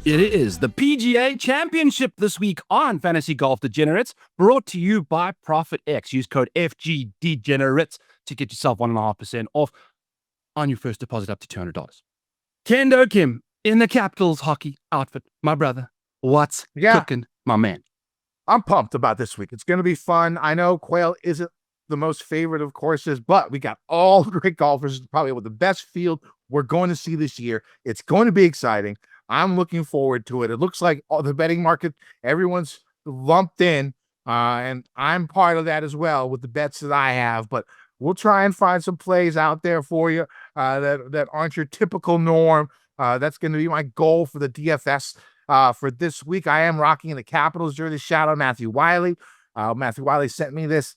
It is the PGA Championship this week on Fantasy Golf Degenerates, brought to you by ProphetX. Use code FGDegenerates to get yourself 1.5% off on your first deposit up to $200. Kendo Kim in the Capitals hockey outfit. My brother, what's cooking, my man? I'm pumped about this week. It's going to be fun. I know Quail isn't the most favorite of courses, but we got all great golfers, probably with the best field we're going to see this year. It's going to be exciting. I'm looking forward to it. It looks like all the betting market, everyone's lumped in, and I'm part of that as well with the bets that I have. But we'll try and find some plays out there for you that aren't your typical norm. That's going to be my goal for the DFS for this week. I am rocking the Capitals jersey. Shout out Matthew Wiley. Matthew Wiley sent me this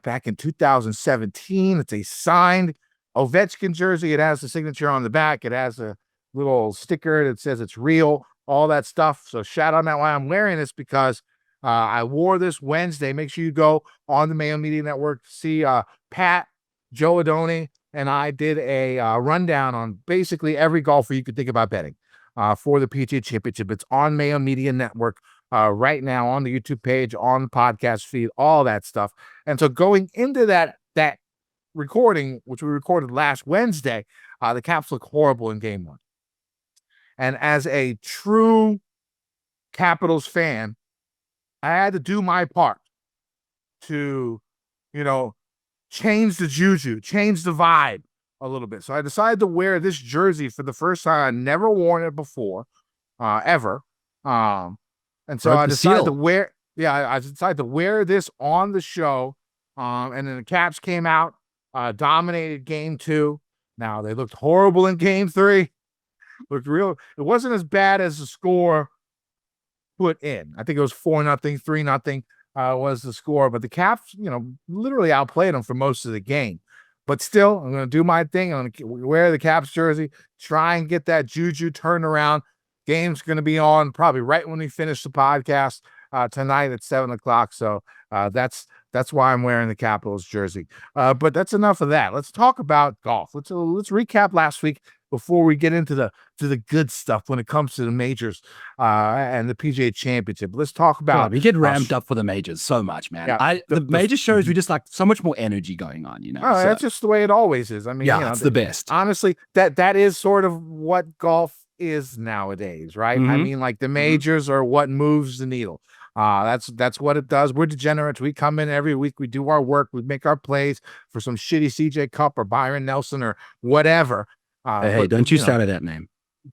back in 2017. It's a signed Ovechkin jersey. It has the signature on the back. It has a little sticker that says it's real, all that stuff. So shout out Matt why I'm wearing this, because I wore this Wednesday. Make sure you go on the Mayo Media Network to see Pat, Joe Adoni, and I did a rundown on basically every golfer you could think about betting for the PGA Championship. It's on Mayo Media Network right now, on the YouTube page, on the podcast feed, all that stuff. And so going into that recording, which we recorded last Wednesday, the Caps look horrible in game one. And as a true Capitals fan, I had to do my part to, change the juju, change the vibe a little bit. So I decided to wear this jersey for the first time. I'd never worn it before, ever. And so I decided to wear this on the show. And then the Caps came out, dominated game 2. Now, they looked horrible in game 3. Looked real. It wasn't as bad as the score put in. I think it was 4-0, 3-0 was the score. But the Caps, literally outplayed them for most of the game. But still, I'm going to do my thing. I'm going to wear the Caps jersey, try and get that juju turned around. Game's going to be on probably right when we finish the podcast tonight at 7:00. So that's why I'm wearing the Capitals jersey. But that's enough of that. Let's talk about golf. Let's recap last week before we get into the good stuff when it comes to the majors and the PGA Championship. Let's talk about. We get ramped up for the majors so much, man. Yeah, the major shows, we just like so much more energy going on. That's just the way it always is. I mean, it's the best. Honestly, that is sort of what golf is nowadays, right? I mean, like the majors are what moves the needle. That's what it does. We're degenerates. We come in every week. We do our work. We make our plays for some shitty CJ Cup or Byron Nelson or whatever. Hey, don't you stand at that name.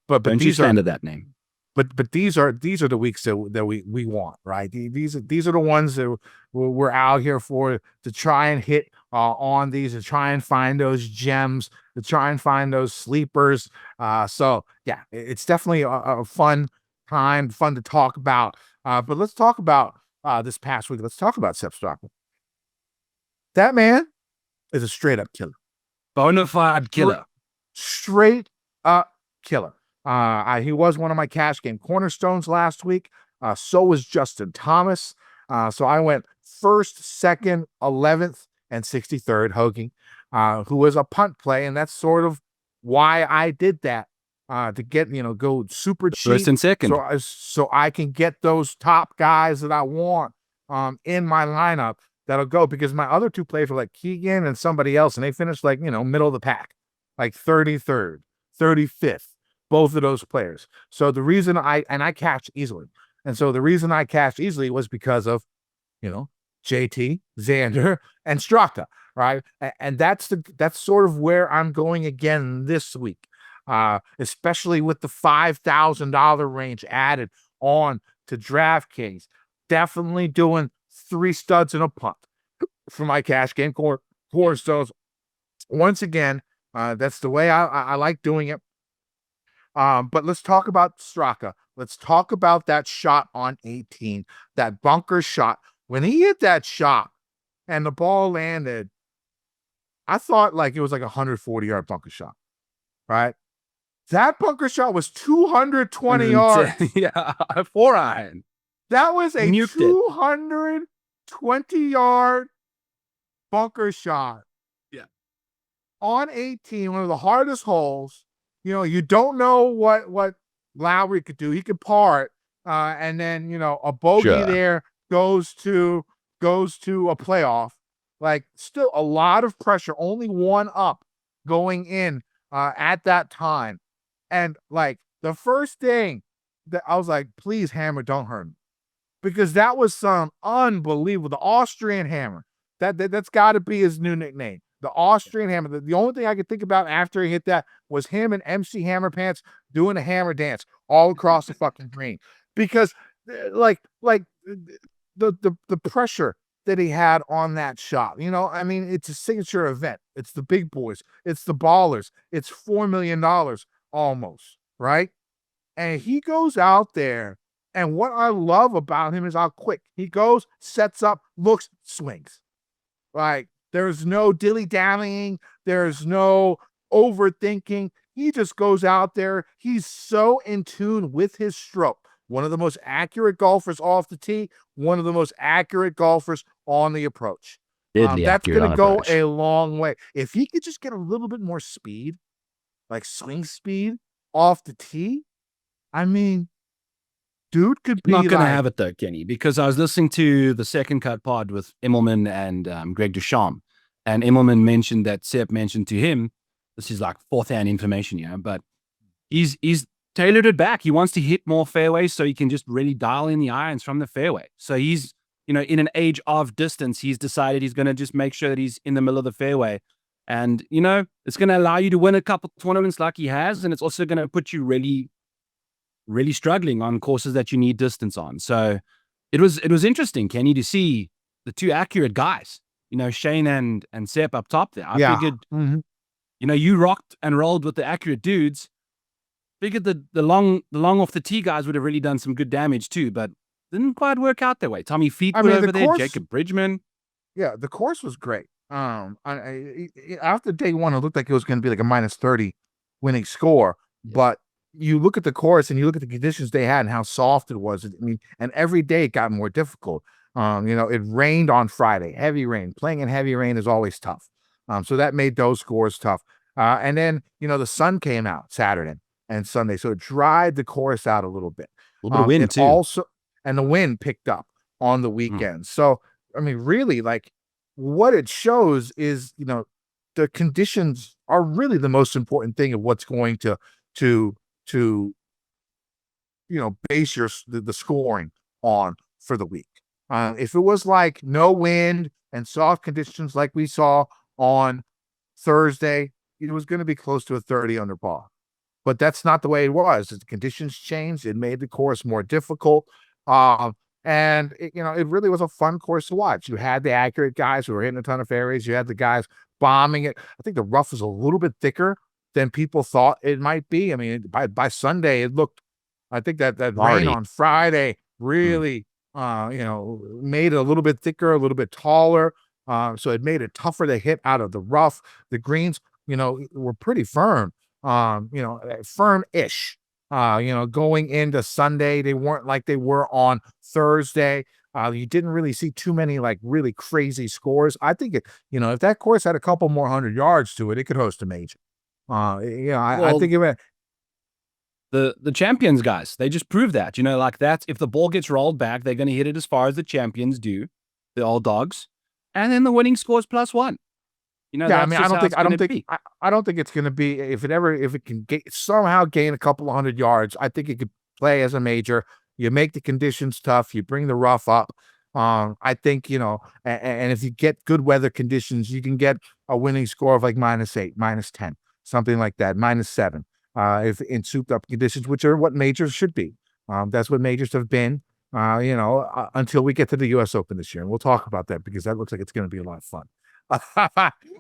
But don't you stand at that name. But these are the weeks that we want, right? These are the ones that we're out here for, to try and hit on these, to try and find those gems, to try and find those sleepers. So yeah, it's definitely a fun time, fun to talk about. But let's talk about this past week. Let's talk about Sepp Straka. That man is a straight up killer, bona fide killer, straight up killer. He was one of my cash game cornerstones last week. So was Justin Thomas. So I went 1st, 2nd, 11th, and 63rd Hoagie, who was a punt play. And that's sort of why I did that, to get, go super cheap. 1st and 2nd. So I can get those top guys that I want in my lineup that'll go, because my other 2 plays were like Keegan and somebody else. And they finished like, middle of the pack, like 33rd, 35th. Both of those players. So the reason I cashed easily. And so the reason I cashed easily was because of, JT, Xander, and Straka, right? And that's sort of where I'm going again this week, especially with the $5,000 range added on to DraftKings. Definitely doing 3 studs and a punt for my cash game cornerstones. Once again, that's the way I like doing it. But let's talk about Straka. Let's talk about that shot on 18, that bunker shot. When he hit that shot and the ball landed, I thought like it was like a 140-yard bunker shot, right? That bunker shot was 220 yards. Yeah, 4-iron. That was a 220-yard bunker shot. Yeah. On 18, one of the hardest holes. You don't know what Lowry could do. He could par it, and then a bogey Sure. there goes to a playoff. Like, still a lot of pressure. Only one up going in at that time, and like the first thing that I was like, please, Hammer, don't hurt him, because that was some unbelievable. The Austrian Hammer. That's got to be his new nickname. The Austrian Hammer. The only thing I could think about after he hit that was him and MC Hammer Pants doing a hammer dance all across the fucking green. Because like the pressure that he had on that shot. I mean, it's a signature event. It's the big boys. It's the ballers. It's $4 million almost, right? And he goes out there, and what I love about him is how quick he goes, sets up, looks, swings. Like, there's no dilly-dallying. There's no overthinking. He just goes out there. He's so in tune with his stroke. One of the most accurate golfers off the tee, one of the most accurate golfers on the approach. That's going to go a long way. If he could just get a little bit more speed, like swing speed off the tee, I mean, dude could be not going to have it though, Kenny, because I was listening to the Second Cut pod with Immelman and Greg Duchamp, and Immelman mentioned that Sepp mentioned to him, this is like fourth-hand information, but he's tailored it back. He wants to hit more fairways so he can just really dial in the irons from the fairway. So he's, in an age of distance, he's decided he's going to just make sure that he's in the middle of the fairway. And, it's going to allow you to win a couple tournaments like he has, and it's also going to put you really, really struggling on courses that you need distance on. So it was interesting, Kenny, to see the two accurate guys, Shane and Sepp up top there. I figured, you rocked and rolled with the accurate dudes. Figured the long off the tee guys would have really done some good damage too, but didn't quite work out that way. Tommy Fleetwood over there, Jacob Bridgman. Yeah, the course was great. After day one, it looked like it was going to be like a -30 winning score, but you look at the course and you look at the conditions they had and how soft it was. I mean, and every day it got more difficult. It rained on Friday, heavy rain. Playing in heavy rain is always tough. So that made those scores tough. And then, the sun came out Saturday and Sunday, so it dried the course out a little bit. A little bit of wind too. And the wind picked up on the weekend. So, I mean, really, like, what it shows is, the conditions are really the most important thing of what's going to base the scoring on for the week. If it was like no wind and soft conditions like we saw on Thursday, it was going to be close to a 30 under par. But that's not the way it was. The conditions changed. It made the course more difficult. And it really was a fun course to watch. You had the accurate guys who were hitting a ton of fairways. You had the guys bombing it. I think the rough was a little bit thicker than people thought it might be. I mean, by Sunday, it looked, I think that rain on Friday really, made it a little bit thicker, a little bit taller. So it made it tougher to hit out of the rough. The greens, were pretty firm, firm-ish. Going into Sunday, they weren't like they were on Thursday. You didn't really see too many like really crazy scores. I think if that course had a couple more 100 yards to it, it could host a major. I think it went. The champions guys, they just proved that, like that. If the ball gets rolled back, they're going to hit it as far as the champions do, the old dogs, and then the winning scores +1. I mean, I don't think it's going to be, if it can somehow gain a couple of 100 yards, I think it could play as a major. You make the conditions tough, you bring the rough up. I think, and if you get good weather conditions, you can get a winning score of like -8, -10, something like that, -7. If in souped up conditions, which are what majors should be. That's what majors have been, until we get to the U.S. Open this year. And we'll talk about that because that looks like it's going to be a lot of fun.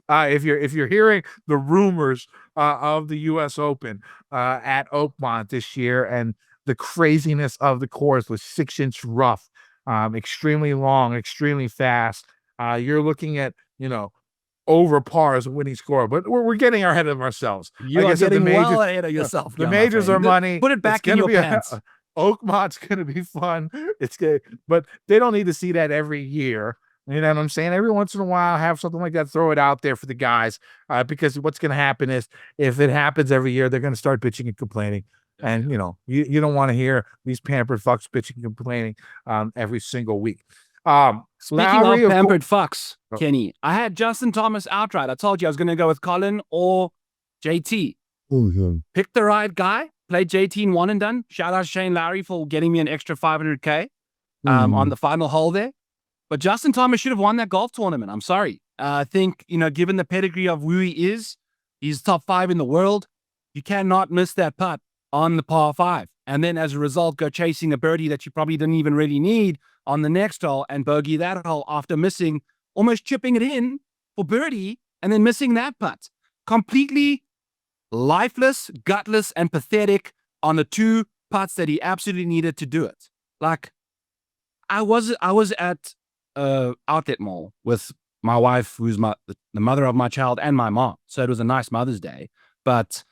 If you're hearing the rumors of the U.S. Open at Oakmont this year and the craziness of the course with 6-inch rough, extremely long, extremely fast, you're looking at over par as a winning score. But we're getting ahead of ourselves. You are getting well ahead of yourself. The majors are money. Put it back in your pants. Oakmont's going to be fun. It's good, but they don't need to see that every year. You know what I'm saying? Every once in a while, have something like that, throw it out there for the guys, because what's going to happen is if it happens every year, they're going to start bitching and complaining. And you don't want to hear these pampered fucks bitching and complaining every single week. Speaking Lowry, of pampered fucks, Oh. Kenny, I had Justin Thomas outright. I told you I was going to go with Colin or JT. Pick the right guy. Played JT in one and done. Shout out Shane Lowry for getting me an extra $500K on the final hole there. But Justin Thomas should have won that golf tournament. I'm sorry. I think, given the pedigree of who he is, he's top 5 in the world. You cannot miss that putt on the par 5. And then as a result, go chasing a birdie that you probably didn't even really need on the next hole and bogey that hole after missing, almost chipping it in for birdie and then missing that putt. Completely lifeless, gutless, and pathetic on the 2 putts that he absolutely needed to do it. Like, I was at Outlet Mall with my wife, who's the mother of my child, and my mom. So it was a nice Mother's Day. But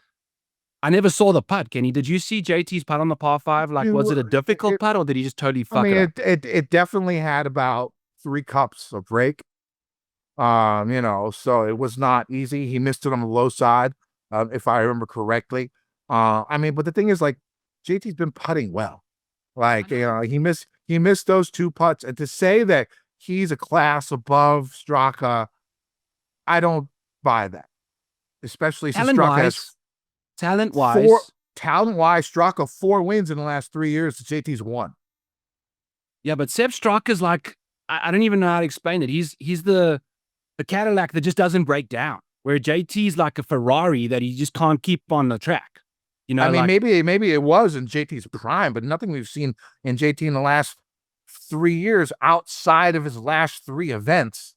I never saw the putt. Kenny, did you see JT's putt on the par 5? Like, was it a difficult putt, or did he just totally fuck it up? It definitely had about 3 cups of break. So it was not easy. He missed it on the low side, if I remember correctly. But the thing is, like, JT's been putting well. Like, he missed those 2 putts, and to say that he's a class above Straka, I don't buy that. Especially since Straka has talent-wise, Straka 4 wins in the last 3 years. JT's 1. Yeah, but Sepp Straka's like, I don't even know how to explain it. He's the Cadillac that just doesn't break down. Where JT's like a Ferrari that he just can't keep on the track. Maybe it was in JT's prime, but nothing we've seen in JT in the last 3 years outside of his last 3 events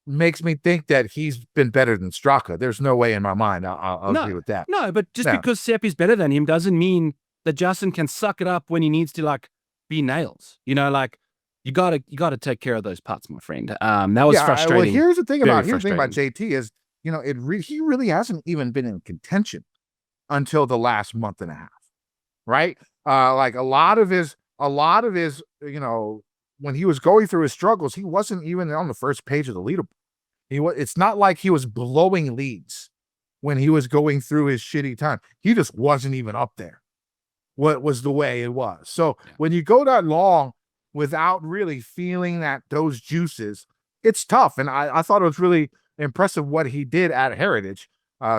makes me think that he's been better than Straka. There's no way in my mind I'll agree with that. No, but just because Sepp is better than him doesn't mean that Justin can suck it up when he needs to, like, be nails. You gotta take care of those putts, my friend. That was frustrating. Well, here's the thing about JT is, he really hasn't even been in contention until the last month and a half, right? Like a lot of his, when he was going through his struggles, he wasn't even on the first page of the leaderboard. It's not like he was blowing leads when he was going through his shitty time. He just wasn't even up there. What was the way it was. So when you go that long without really feeling those juices, it's tough. And I thought it was really impressive what he did at Heritage,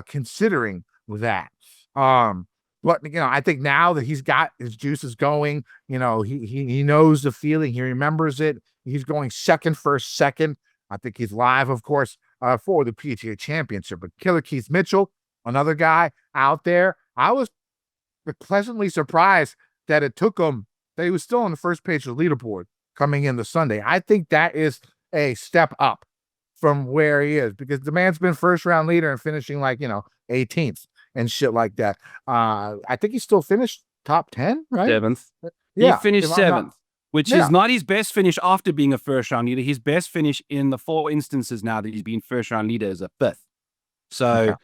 considering that. But I think now that he's got his juices going, he knows the feeling, he remembers it. He's going second. I think he's live, of course, for the PGA Championship. But Killer Keith Mitchell, another guy out there, I was pleasantly surprised that it took him, that he was still on the first page of the leaderboard coming into Sunday. I think that is a step up from where he is, because the man's been first round leader and finishing 18th and shit like that. I think he still finished top 10, right? 7th. Yeah, he finished 7th, which is not his best finish after being a first round leader. His best finish in the 4 instances now that he's been first round leader is a 5th. So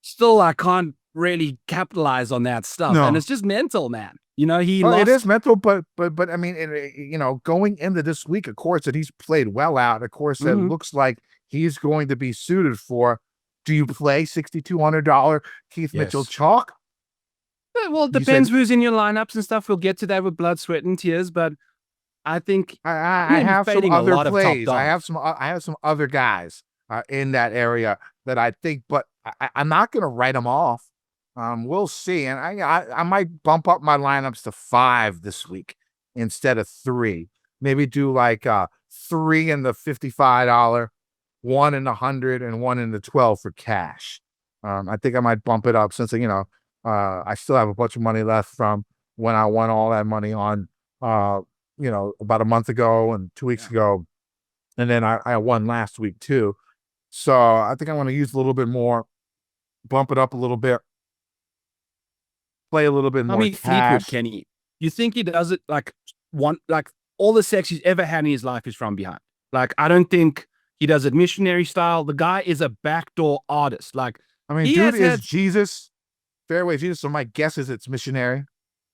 still, I can't really capitalize on that stuff. No. And it's just mental, man. It is mental, but going into this week, a course that he's played well out, a course that looks like he's going to be suited for. Do you play $6,200 Keith Mitchell chalk? Well, it depends who's in your lineups and stuff. We'll get to that with blood, sweat, and tears. But I think I have some other plays. I have some other guys in that area that I think, but I'm not going to write them off. We'll see, and I might bump up my lineups to 5 this week instead of 3. Maybe do like 3 in the $55, 1 in the $100, and 1 in the $12 for cash. I think I might bump it up since I still have a bunch of money left from when I won all that money on about a month ago and 2 weeks ago, and then I won last week too. So I think I want to use a little bit more, bump it up a little bit. Play a little bit more cash. Fleetwood, Kenny, you think he does it like all the sex he's ever had in his life is from behind? Like, I don't think he does it missionary style. The guy is a backdoor artist. Like, dude is Jesus, fairway Jesus. So my guess is it's missionary.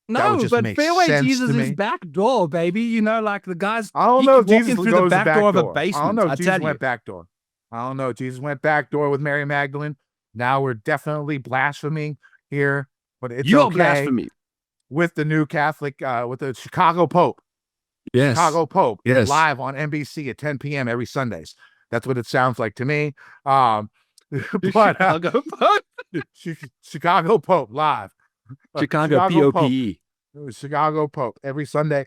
No, but fairway Jesus is backdoor, baby. The guys. I don't know if Jesus through the back door of a basement. I don't know if Jesus went backdoor. I don't know. Jesus went backdoor with Mary Magdalene. Now we're definitely blaspheming here but it's You are okay blasphemy. with the new Catholic, with the Chicago Pope. Yes. Chicago Pope, Yes. live on NBC at 10 p.m. every Sundays. That's what it sounds like to me. But Chicago Pope. Chicago Pope live. Chicago Pope. Chicago Pope every Sunday.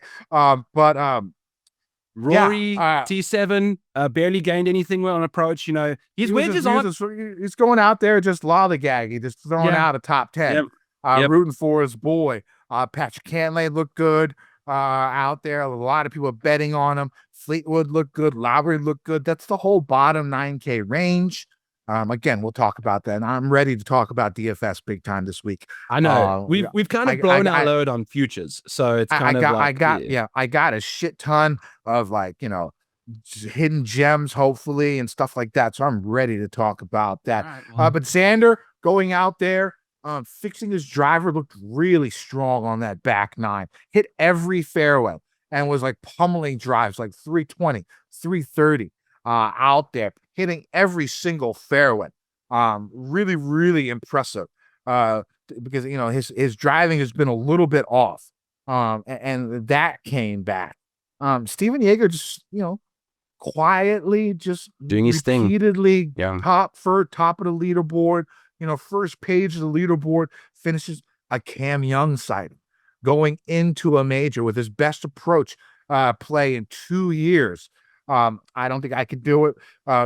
Rory, T7, barely gained anything on approach. You know, his wedges on. He's going out there just lollygagging, just throwing out a top 10. Rooting for his boy. Patrick Cantlay looked good out there. A lot of people betting on him. Fleetwood looked good. Lowry looked good. That's the whole bottom 9K range. Again, we'll talk about that. And I'm ready to talk about DFS big time this week. I know we've kind of blown our load on futures, so it's kind of like I got a shit ton of hidden gems, hopefully, and stuff like that. So I'm ready to talk about that. Right, but Xander going out there, fixing his driver, looked really strong on that back nine. Hit every fairway and was like pummeling drives, like 320, 330 out there, hitting every single fairway. Really, really impressive. Because his driving has been a little bit off. And that came back. Steven Yeager just, quietly just doing his thing. Repeatedly top of the leaderboard, first page of the leaderboard, finishes a Cam Young sighting, going into a major with his best approach play in 2 years. I don't think I could do it. A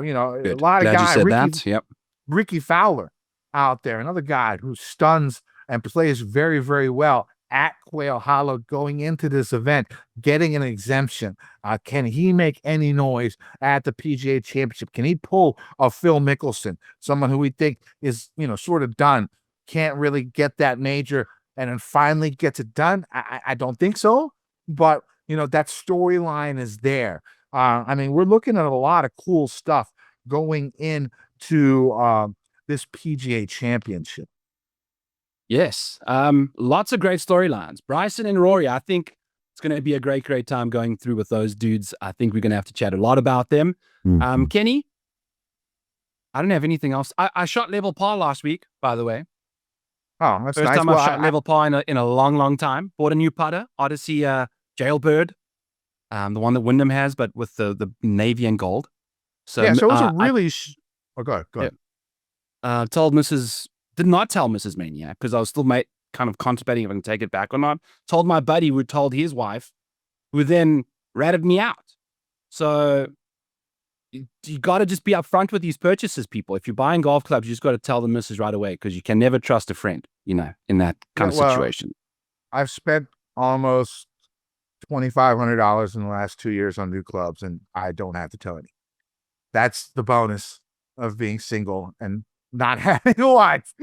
lot of guys. Ricky Fowler out there, another guy who stuns and plays very, very well at Quail Hollow going into this event, getting an exemption. Can he make any noise at the PGA Championship? Can he pull a Phil Mickelson, someone who we think is, sort of done, can't really get that major, and then finally gets it done? I don't think so, but, that storyline is there. We're looking at a lot of cool stuff going into this PGA Championship. Yes. Lots of great storylines. Bryson and Rory, I think it's going to be a great, great time going through with those dudes. I think we're going to have to chat a lot about them. Kenny, I don't have anything else. I shot level par last week, by the way. Oh, that's First nice. time I shot level par in a long, long time. Bought a new putter, Odyssey Jailbird, the one that Wyndham has, but with the navy and gold. So it was a really... go ahead. Did not tell Mrs. Maniac because I was still kind of contemplating if I can take it back or not. Told my buddy who told his wife, who then ratted me out. So you got to just be upfront with these purchases, people. If you're buying golf clubs, you just got to tell the missus right away because you can never trust a friend, in that kind of situation. I've spent almost $2,500 in the last 2 years on new clubs, and I don't have to tell any. That's the bonus of being single and not having a wife.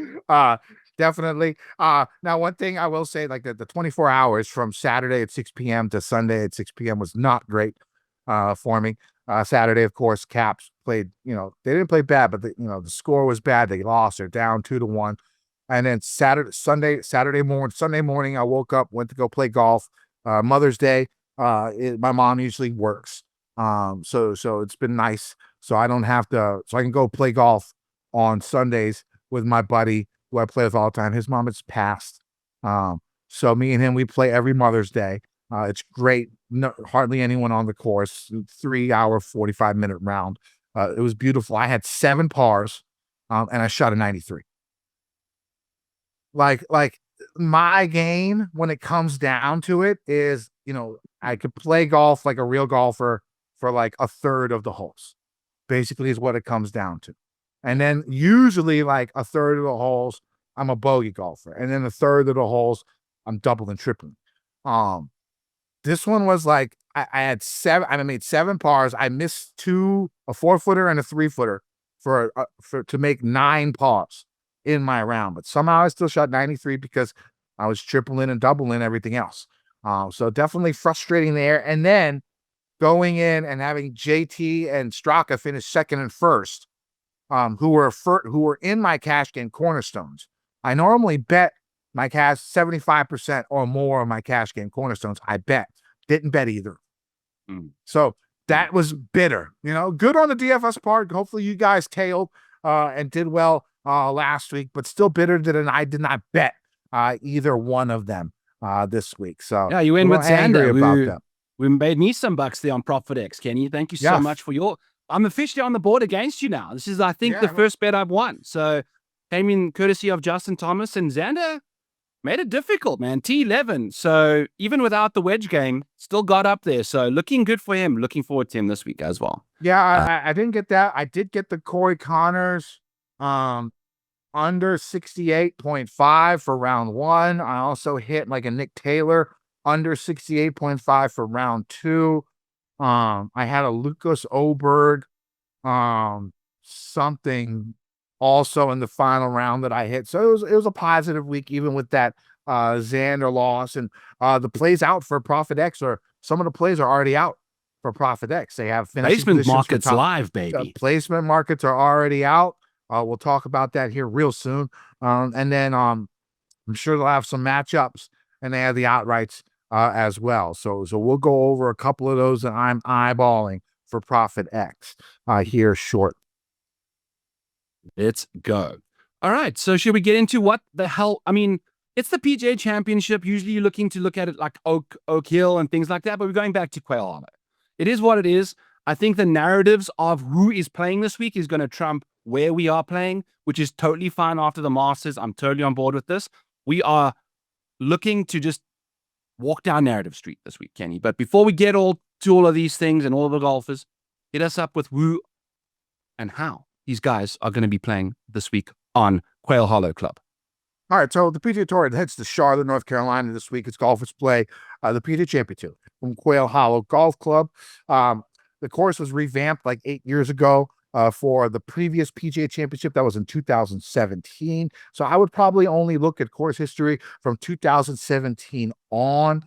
Definitely. Now, one thing I will say, like the 24 hours from Saturday at 6 p.m. to Sunday at 6 p.m. was not great for me. Saturday, of course, Caps played, they didn't play bad, but the score was bad. They lost. They're down 2-1. And then Sunday morning, I woke up, went to go play golf. Mother's Day, my mom usually works. So it's been nice. So I don't have to, so I can go play golf on Sundays with my buddy who I play with all the time. His mom has passed. So me and him, we play every Mother's Day. It's great. No, hardly anyone on the course. 3-hour, 45-minute round. It was beautiful. I had 7 pars, and I shot a 93. Like my game when it comes down to it is, I could play golf like a real golfer for like a third of the holes. Basically is what it comes down to. And then usually like a third of the holes, I'm a bogey golfer. And then a third of the holes, I'm doubling, tripling. This one was like, I made 7 pars. I missed 2, a 4-footer and a 3-footer to make 9 pars in my round. But somehow I still shot 93 because I was tripling and doubling everything else. So definitely frustrating there. And then going in and having JT and Straka finish second and first, who were in my cash game cornerstones. I normally bet my cash 75% or more of my cash game cornerstones. I didn't bet either. So that was bitter. Good on the DFS part. Hopefully you guys tailed and did well last week, but still bitter that I did not bet either one of them this week. So Yeah, you win a with little angry Xander, about that. who made me some bucks there on ProphetX, Kenny. Thank you so Yes. much for your. I'm officially on the board against you now. This is, I think, the first bet I've won. So came in courtesy of Justin Thomas, and Xander made it difficult, man. T11. So even without the wedge game, still got up there. So looking good for him. Looking forward to him this week as well. Yeah, I didn't get that. I did get the Corey Connors under 68.5 for round 1. I also hit like a Nick Taylor under 68.5 for round 2. I had a Lucas Oberg something also in the final round that I hit. So it was a positive week, even with that Xander loss. And the plays out for ProphetX, or some of the plays are already out for ProphetX. They have placement markets live, baby. Placement markets are already out. We'll talk about that here real soon. And then I'm sure they'll have some matchups, and they have the outrights as well. So we'll go over a couple of those that I'm eyeballing for ProphetX here short. Let's go. All right. So should we get into what the hell? I mean, it's the PGA Championship. Usually you're looking to look at it like Oak Hill and things like that, but we're going back to Quail Hollow. It is what it is. I think the narratives of who is playing this week is going to trump where we are playing, which is totally fine after the Masters. I'm totally on board with this. We are looking to just walk down narrative street this week, Kenny. But before we get to all of these things and all of the golfers, hit us up with who and how these guys are going to be playing this week on Quail Hollow Club. All right, so the PGA Tour heads to Charlotte, North Carolina this week. It's golfers play the PGA Championship from Quail Hollow Golf Club. The course was revamped like 8 years ago for the previous PGA Championship. That was in 2017. So I would probably only look at course history from 2017 on.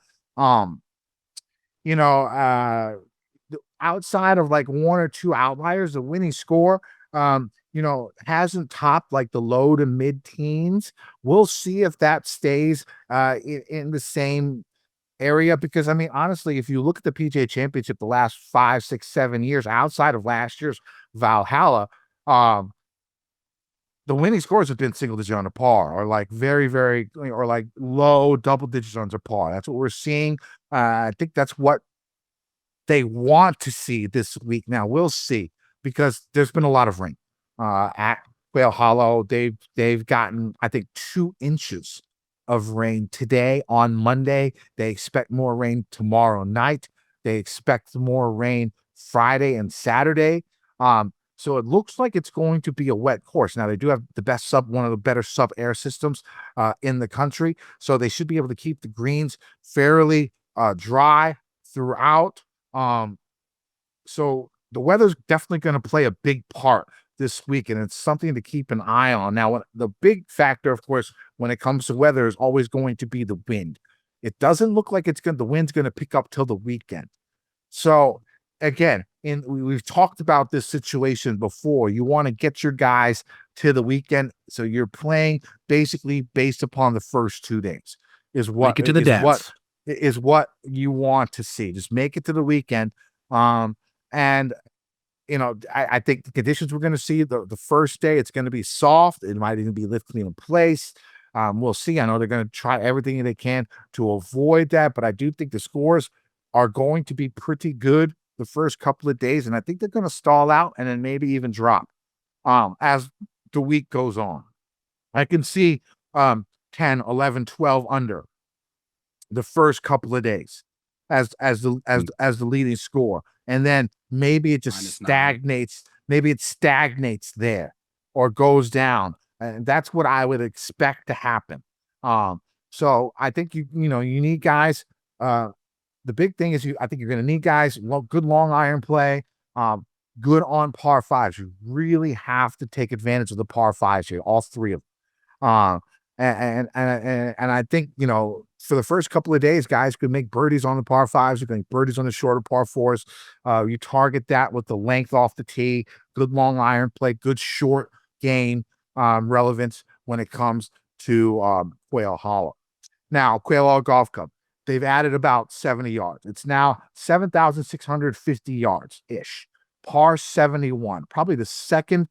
Outside of like one or two outliers, the winning score hasn't topped like the low to mid teens. We'll see if that stays in the same area, because I mean, honestly, if you look at the PGA Championship the last 5, 6, 7 years, outside of last year's Valhalla, the winning scores have been single digit under par, or like very, very, or like low double digits under par. That's what we're seeing. I think that's what they want to see this week. Now we'll see, because there's been a lot of rain at Quail Hollow. They've gotten, I think, 2 inches of rain today on Monday. They expect more rain tomorrow night. They expect more rain Friday and Saturday. So it looks like it's going to be a wet course. Now they do have one of the better sub air systems in the country. So they should be able to keep the greens fairly dry throughout. So the weather's definitely going to play a big part this week, and it's something to keep an eye on. Now, the big factor, of course, when it comes to weather is always going to be the wind. It doesn't look like the wind's going to pick up till the weekend. So again, we've talked about this situation before. You want to get your guys to the weekend, so you're playing basically based upon the first 2 days. Is what make it to the dance. Is what you want to see. Just make it to the weekend. And I think the conditions we're going to see the first day, it's going to be soft. It might even be lifting in place. We'll see. I know they're going to try everything they can to avoid that, but I do think the scores are going to be pretty good the first couple of days, and I think they're going to stall out and then maybe even drop as the week goes on. I can see 10, 11, 12 under the first couple of days as the leading score, and then maybe it just stagnates. Maybe it stagnates there or goes down, and that's what I would expect to happen. So I think you need guys. The big thing is I think you're going to need guys. Good long iron play. Good on par fives. You really have to take advantage of the par fives here, all 3 of them. And I think, for the first couple of days, guys could make birdies on the par fives. You can make birdies on the shorter par fours. You target that with the length off the tee, good long iron play, good short game relevance when it comes to Quail Hollow. Now, Quail Hollow Golf Club, they've added about 70 yards. It's now 7,650 yards-ish. Par 71, probably the second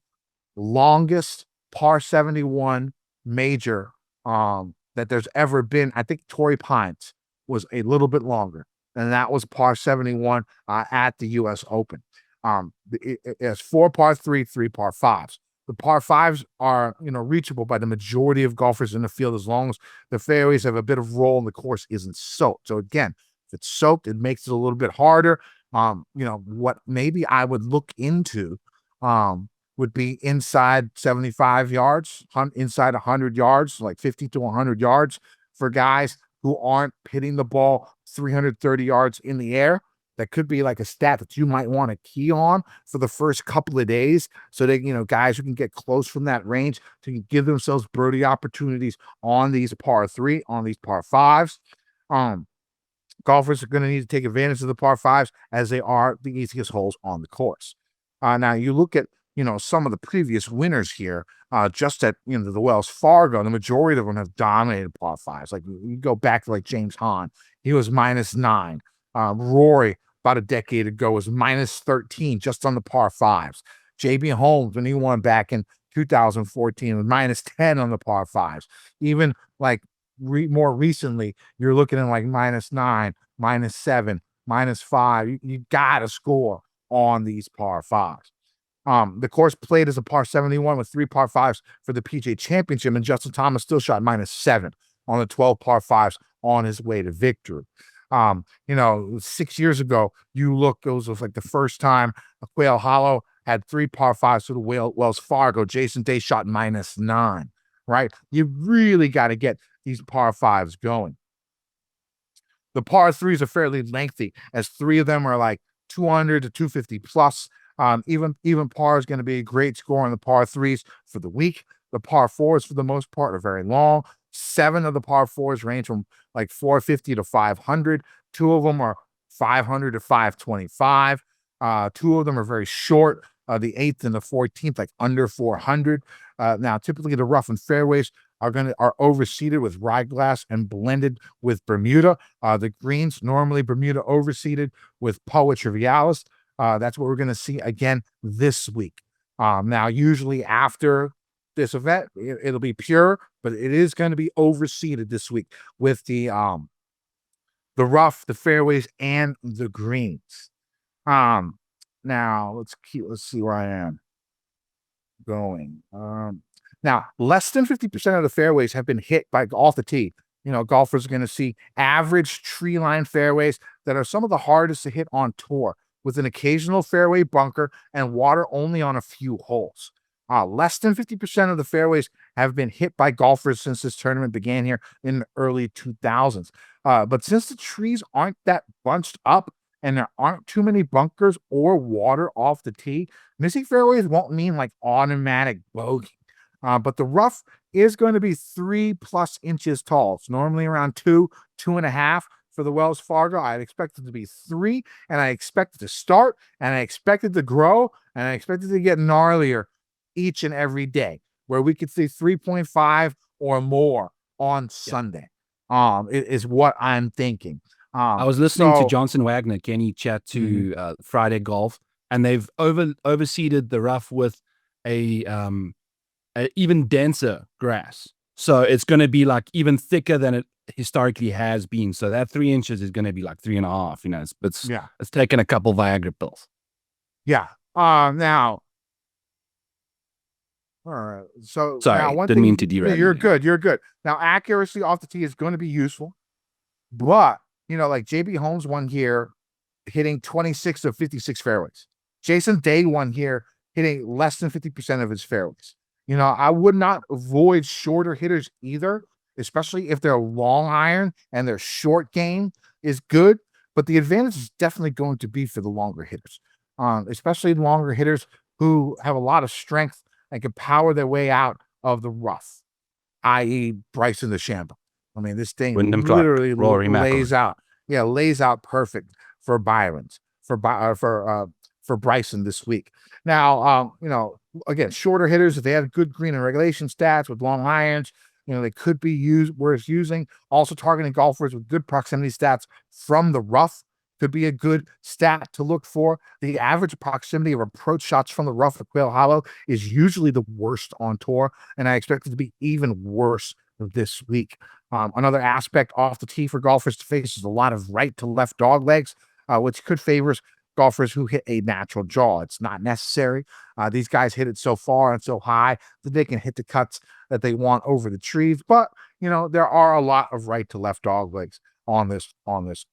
longest par 71 major that there's ever been. I think Torrey Pines was a little bit longer, and that was par 71 at the U.S. Open. It has 4 par 3, 3 par 5s. The par 5s are, reachable by the majority of golfers in the field as long as the fairways have a bit of roll and the course isn't soaked. So again, if it's soaked, it makes it a little bit harder. What maybe I would look into would be inside 75 yards, inside 100 yards, like 50 to 100 yards for guys who aren't hitting the ball 330 yards in the air. That could be like a stat that you might want to key on for the first couple of days. So that, guys who can get close from that range to give themselves birdie opportunities on these par 3, on these par 5s. Golfers are going to need to take advantage of the par 5s as they are the easiest holes on the course. Now you look at, some of the previous winners here, just at, the Wells Fargo, the majority of them have dominated par 5s. Like you go back to like James Hahn, he was -9. Rory, about a decade ago, was -13 just on the par 5s. J.B. Holmes, when he won back in 2014, was -10 on the par 5s. Even like more recently, you're looking at like -9, -7, -5. You got to score on these par 5s. The course played as a par 71 with 3 par 5s for the PGA Championship, and Justin Thomas still shot -7 on the 12 par 5s on his way to victory. 6 years ago, it was like the first time Quail Hollow had 3 par 5s to the Wells Fargo. Jason Day shot -9, right? You really got to get these par 5s going. The par 3s are fairly lengthy, as 3 of them are like 200 to 250 plus. Even par is going to be a great score on the par 3s for the week. The par 4s, for the most part, are very long. 7 of the par 4s range from like 450 to 500. 2 of them are 500 to 525. 2 of them are very short. The 8th and the 14th, like under 400. Now, typically the rough and fairways are overseeded with rye-glass and blended with Bermuda. The greens, normally Bermuda overseeded with Poa Trivialis. That's what we're going to see again this week. Now, usually after this event, it'll be pure, but it is going to be overseeded this week with the rough, the fairways, and the greens. Now let's see where I am going. Now less than 50% of the fairways have been hit by off the tee. Golfers are going to see average tree line fairways that are some of the hardest to hit on tour, with an occasional fairway bunker and water only on a few holes. Less than 50% of the fairways have been hit by golfers since this tournament began here in the early 2000s. But since the trees aren't that bunched up and there aren't too many bunkers or water off the tee, missing fairways won't mean like automatic bogey. But the rough is going to be 3+ inches tall. It's normally around 2.5 for the Wells Fargo. I'd expect it to be 3, and I expect it to start, and I expect it to grow, and I expect it to get gnarlier each and every day, where we could see 3.5 or more on Sunday. Is what I'm thinking. I was listening to Johnson Wagner, Kenny, chat to Friday Golf, and they've overseeded the rough with a even denser grass. So it's going to be like even thicker than it historically has been. So that 3 inches is going to be like 3.5. It's taken a couple Viagra pills. Yeah. Now. All right. So sorry, didn't mean to derail. You're good. You're good. Now, accuracy off the tee is going to be useful, but like JB Holmes won here, hitting 26 of 56 fairways. Jason Day won here, hitting less than 50% of his fairways. I would not avoid shorter hitters either, especially if they're long iron and their short game is good. But the advantage is definitely going to be for the longer hitters, especially longer hitters who have a lot of strength and can power their way out of the rough, i.e. Bryson DeChambeau. I mean, this thing literally lays out. Yeah, lays out perfect for Byron's, for Bryson this week. Now, again, shorter hitters, if they have good green and regulation stats with long irons, they could be worth using. Also targeting golfers with good proximity stats from the rough could be a good stat to look for. The average proximity of approach shots from the rough at Quail Hollow is usually the worst on tour, and I expect it to be even worse this week. Another aspect off the tee for golfers to face is a lot of right to left dog legs, which could favor golfers who hit a natural draw. It's not necessary. These guys hit it so far and so high that they can hit the cuts that they want over the trees. But, there are a lot of right to left dog legs on this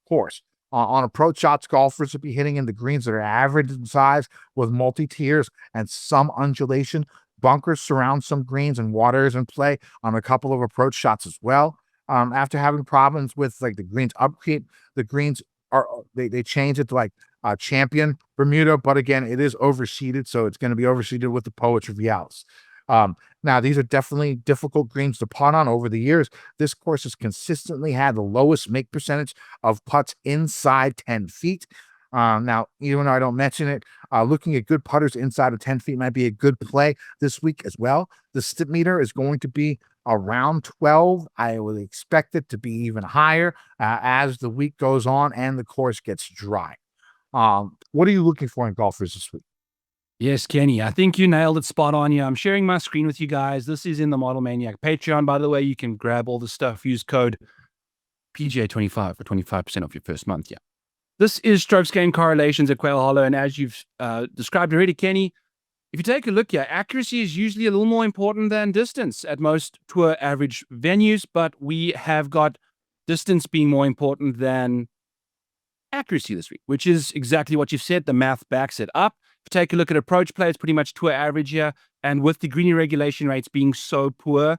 course. On approach shots, golfers will be hitting in the greens that are average in size with multi-tiers and some undulation. Bunkers surround some greens and water is in play on a couple of approach shots as well. After having problems with like the greens upkeep, the greens are they change it to like Champion Bermuda, but again, it is overseeded, so it's going to be overseeded with the Poetry Reals. Now, these are definitely difficult greens to putt on over the years. This course has consistently had the lowest make percentage of putts inside 10 feet. Now, even though I don't mention it, looking at good putters inside of 10 feet might be a good play this week as well. The stip meter is going to be around 12. I would expect it to be even higher as the week goes on and the course gets dry. What are you looking for in golfers this week? Yes, Kenny, I think you nailed it spot on here. I'm sharing my screen with you guys. This is in the Model Maniac Patreon. By the way, you can grab all the stuff. Use code PGA25 for 25% off your first month. Yeah. This is strokes gain correlations at Quail Hollow. And as you've described already, Kenny, if you take a look here, accuracy is usually a little more important than distance at most tour average venues, but we have got distance being more important than accuracy this week, which is exactly what you've said. The math backs it up. If you take a look at approach play, it's pretty much tour average here. And with the green regulation rates being so poor,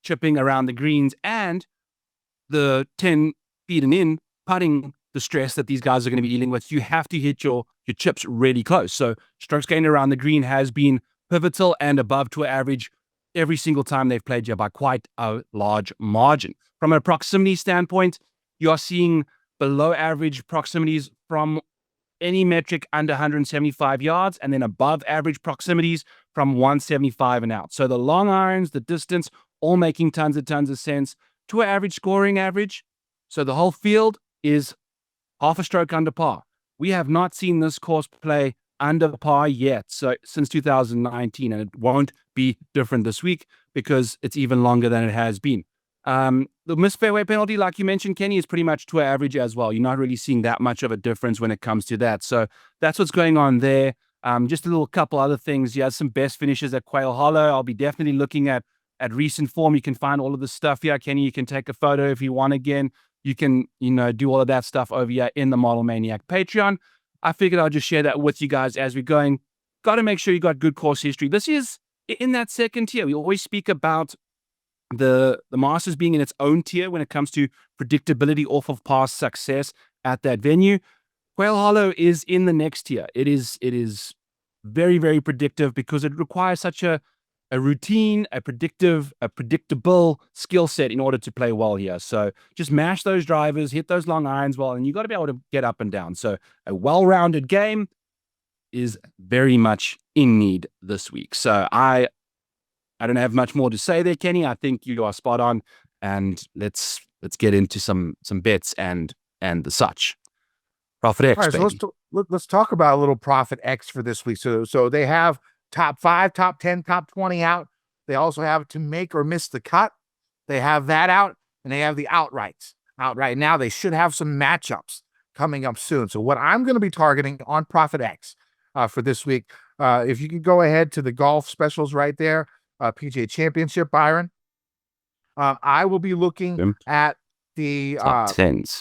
chipping around the greens and the 10 feet and in putting the stress that these guys are going to be dealing with, you have to hit your chips really close. So strokes gained around the green has been pivotal and above tour average every single time they've played here by quite a large margin. From a proximity standpoint, you are seeing below average proximities from any metric under 175 yards, and then above average proximities from 175 and out. So the long irons, the distance, all making tons of sense. Tour average scoring average. So the whole field is half a stroke under par. We have not seen this course play under par yet, so since 2019, and it won't be different this week because it's even longer than it has been. The missed fairway penalty, like you mentioned, Kenny, is pretty much tour average as well. You're not really seeing that much of a difference when it comes to that. So that's what's going on there. Just a little couple other things. You have some best finishes at Quail Hollow. I'll be definitely looking at recent form. You can find all of this stuff here. Kenny, you can take a photo if you want again. You can, do all of that stuff over here in the Model Maniac Patreon. I figured I'll just share that with you guys as we're going. Got to make sure you got good course history. This is in that second tier. We always speak about the Masters being in its own tier when it comes to predictability off of past success at that venue. Quail Hollow is in the next tier. It is very, very predictive because it requires such a routine, a predictable skill set in order to play well here. So just mash those drivers, hit those long irons well, and you got to be able to get up and down. So a well-rounded game is very much in need this week. So I don't have much more to say there, Kenny. I think you are spot on, and let's get into some bets and the such. ProphetX, all right, baby. so let's talk about a little ProphetX for this week. So they have top 5, top 10, top 20 out. They also have to make or miss the cut. They have that out, and they have the outrights out right now. They should have some matchups coming up soon. So what I'm going to be targeting on ProphetX for this week, if you can go ahead to the golf specials right there, PGA Championship, Byron. I will be looking at the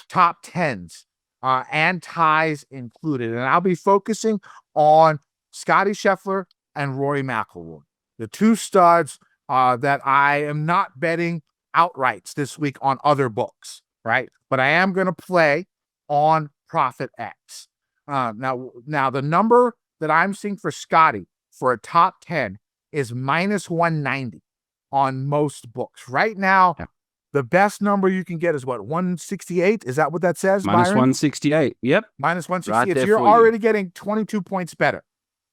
top tens and ties included, and I'll be focusing on Scotty Scheffler and Rory McIlroy, the two studs that I am not betting outrights this week on other books, right? But I am going to play on ProphetX. Now the number that I'm seeing for Scotty for a top 10 is minus 190 on most books. Right now, the best number you can get is what, 168? Is that what that says, minus Byron? 168. Yep. Minus 168. Right, so you're already getting 22 points better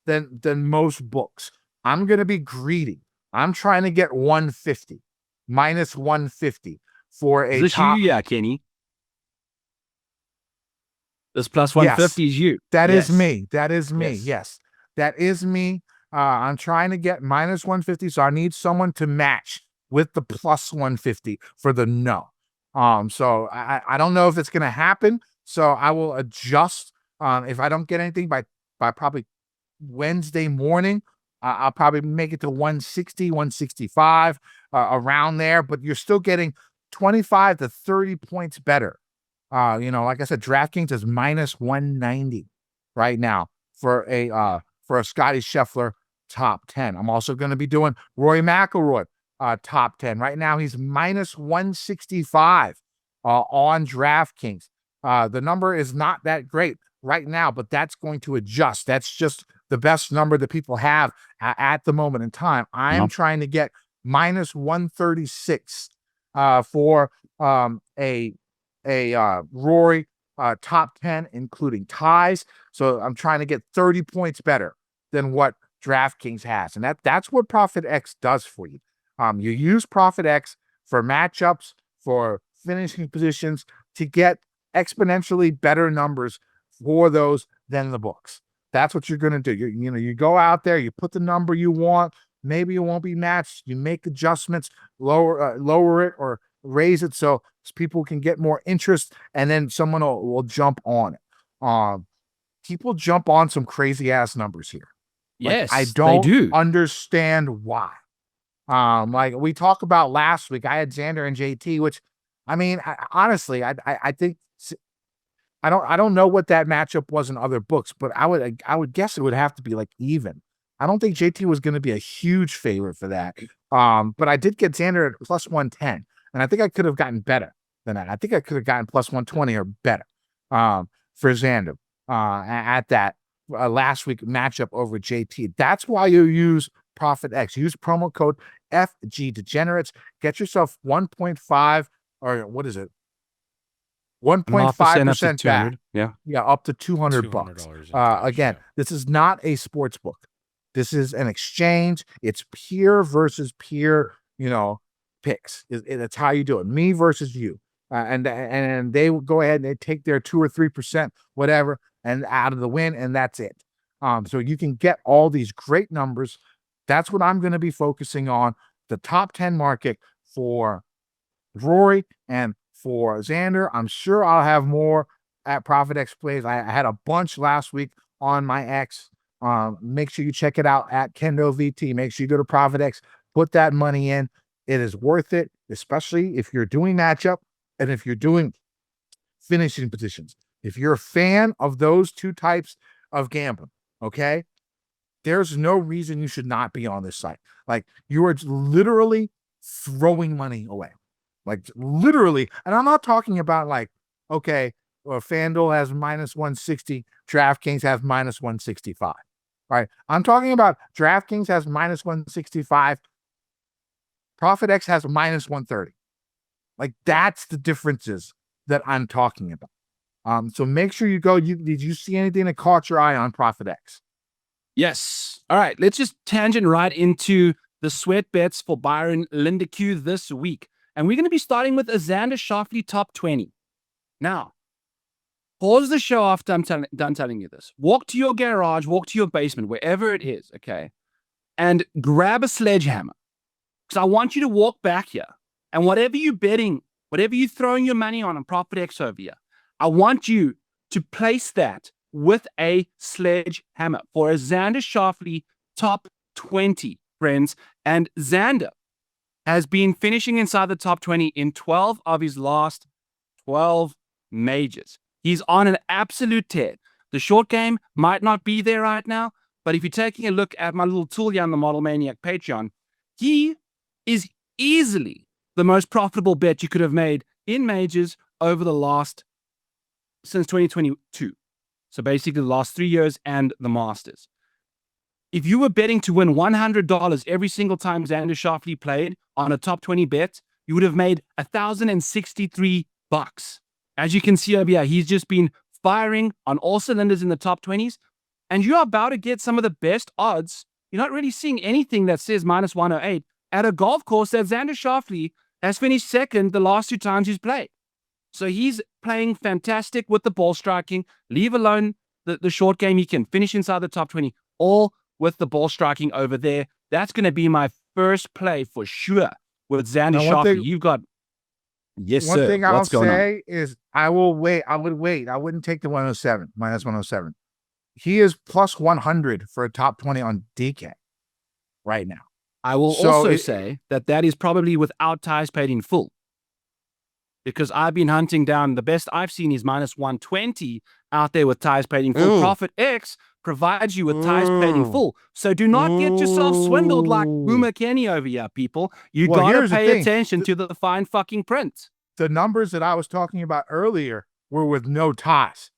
than most books. I'm going to be greedy. I'm trying to get 150, minus 150 for a is this top. You, Kenny? This plus 150 is you. That is me. That is me. Yes. Yes, that is me. I'm trying to get minus 150, so I need someone to match with the plus 150 for the no. So I don't know if it's going to happen. So I will adjust. If I don't get anything by probably Wednesday morning, I'll probably make it to 160, 165, around there. But you're still getting 25 to 30 points better. Like I said, DraftKings is minus 190 right now for a Scotty Scheffler top 10. I'm also going to be doing Rory McIlroy top 10. Right now, he's minus 165 on DraftKings. The number is not that great right now, but that's going to adjust. That's just the best number that people have at the moment in time. I'm trying to get minus 136 for a Rory top 10, including ties. So I'm trying to get 30 points better than what DraftKings has. And that's what ProphetX does for you. You use ProphetX for matchups, for finishing positions, to get exponentially better numbers for those than the books. That's what you're going to do. You go out there, you put the number you want. Maybe it won't be matched. You make adjustments, lower it or raise it so people can get more interest, and then someone will jump on it. People jump on some crazy ass numbers here. Yes, I don't they do. understand why. Like we talked about last week, I had Xander and JT, which, I mean, honestly, I think I don't know what that matchup was in other books, but I would guess it would have to be like even. I don't think JT was going to be a huge favorite for that. But I did get Xander at plus 110, and I think I could have gotten better than that. I think I could have gotten plus 120 or better for Xander at that last week matchup over JT. That's why you use ProphetX. Use promo code FG Degenerates. Get yourself 1.5 or what is it? 1.5% back. Yeah, up to $200. Again, this is not a sports book. This is an exchange. It's peer versus peer, picks. That's how you do it. Me versus you. And they will go ahead and they take their 2 or 3%, whatever, and out of the win, and that's it. So you can get all these great numbers. That's what I'm going to be focusing on. The top 10 market for Rory and for Xander. I'm sure I'll have more at ProphetX Plays. I had a bunch last week on my X. Make sure you check it out at Kendo VT. Make sure you go to ProphetX, put that money in. It is worth it, especially if you're doing matchup and if you're doing finishing positions. If you're a fan of those two types of gambling, okay, there's no reason you should not be on this site. Like, you are literally throwing money away. Like, literally. And I'm not talking about like, okay, well, FanDuel has minus 160, DraftKings has minus 165. Right? I'm talking about DraftKings has minus 165, ProphetX has minus 130. Like, that's the differences that I'm talking about. So make sure you go. Did you see anything that caught your eye on ProphetX? Yes. All right. Let's just tangent right into the sweat bets for Byron Lindeque this week. And we're going to be starting with a Xander Schauffele top 20. Now, pause the show after I'm done telling you this. Walk to your garage, walk to your basement, wherever it is, okay? And grab a sledgehammer. Because I want you to walk back here. And whatever you're betting, whatever you're throwing your money on ProphetX over here, I want you to place that with a sledgehammer for a Xander Schauffele top 20, friends. And Xander has been finishing inside the top 20 in 12 of his last 12 majors. He's on an absolute tear. The short game might not be there right now, but if you're taking a look at my little tool here on the Model Maniac Patreon, he is easily the most profitable bet you could have made in majors over the last, since 2022. So basically the last 3 years and the Masters. If you were betting to win $100 every single time Xander Schauffele played on a top 20 bet, you would have made $1,063. As you can see over here, he's just been firing on all cylinders in the top 20s, and you're about to get some of the best odds. You're not really seeing anything that says minus 108 at a golf course that Xander Schauffele has finished second the last 2 times he's played. So he's playing fantastic with the ball striking. Leave alone the short game. He can finish inside the top 20, all with the ball striking over there. That's going to be my first play for sure with Xander Now, one Schauffele. thing- You've got, yes, One sir. thing I'll What's going on? say is I would wait. I wouldn't take the 107, minus 107. He is plus 100 for a top 20 on DK right now. I will So also say that is probably without ties paid in full. Because I've been hunting down, the best I've seen is minus 120 out there with ties paid in full. Ooh. ProphetX provides you with ties paid in full. So do not get yourself swindled like Boomer Kenny over here, people. You Well, gotta here's the pay thing. attention to the fine fucking print. The numbers that I was talking about earlier were with no ties.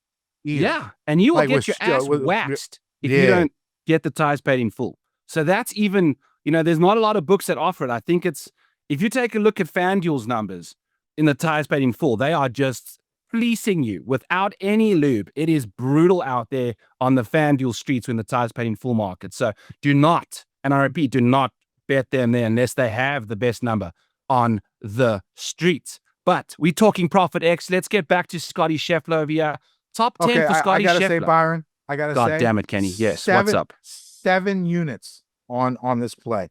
either. Yeah, and you will Like, get with your still- ass with- waxed if yeah. you don't get the ties paid in full. So that's even, there's not a lot of books that offer it. I think it's, if you take a look at FanDuel's numbers in the ties paid in full, they are just fleecing you without any lube. It is brutal out there on the FanDuel streets when the ties paid in full market. So do not, and I repeat, do not bet them there unless they have the best number on the streets. But we're talking ProphetX. Let's get back to Scotty Scheffler over here. Top 10 Okay, for I Scotty gotta Scheffler. say, Byron, I gotta God say, damn it, Kenny. Yes, what's up? 7 units on this play.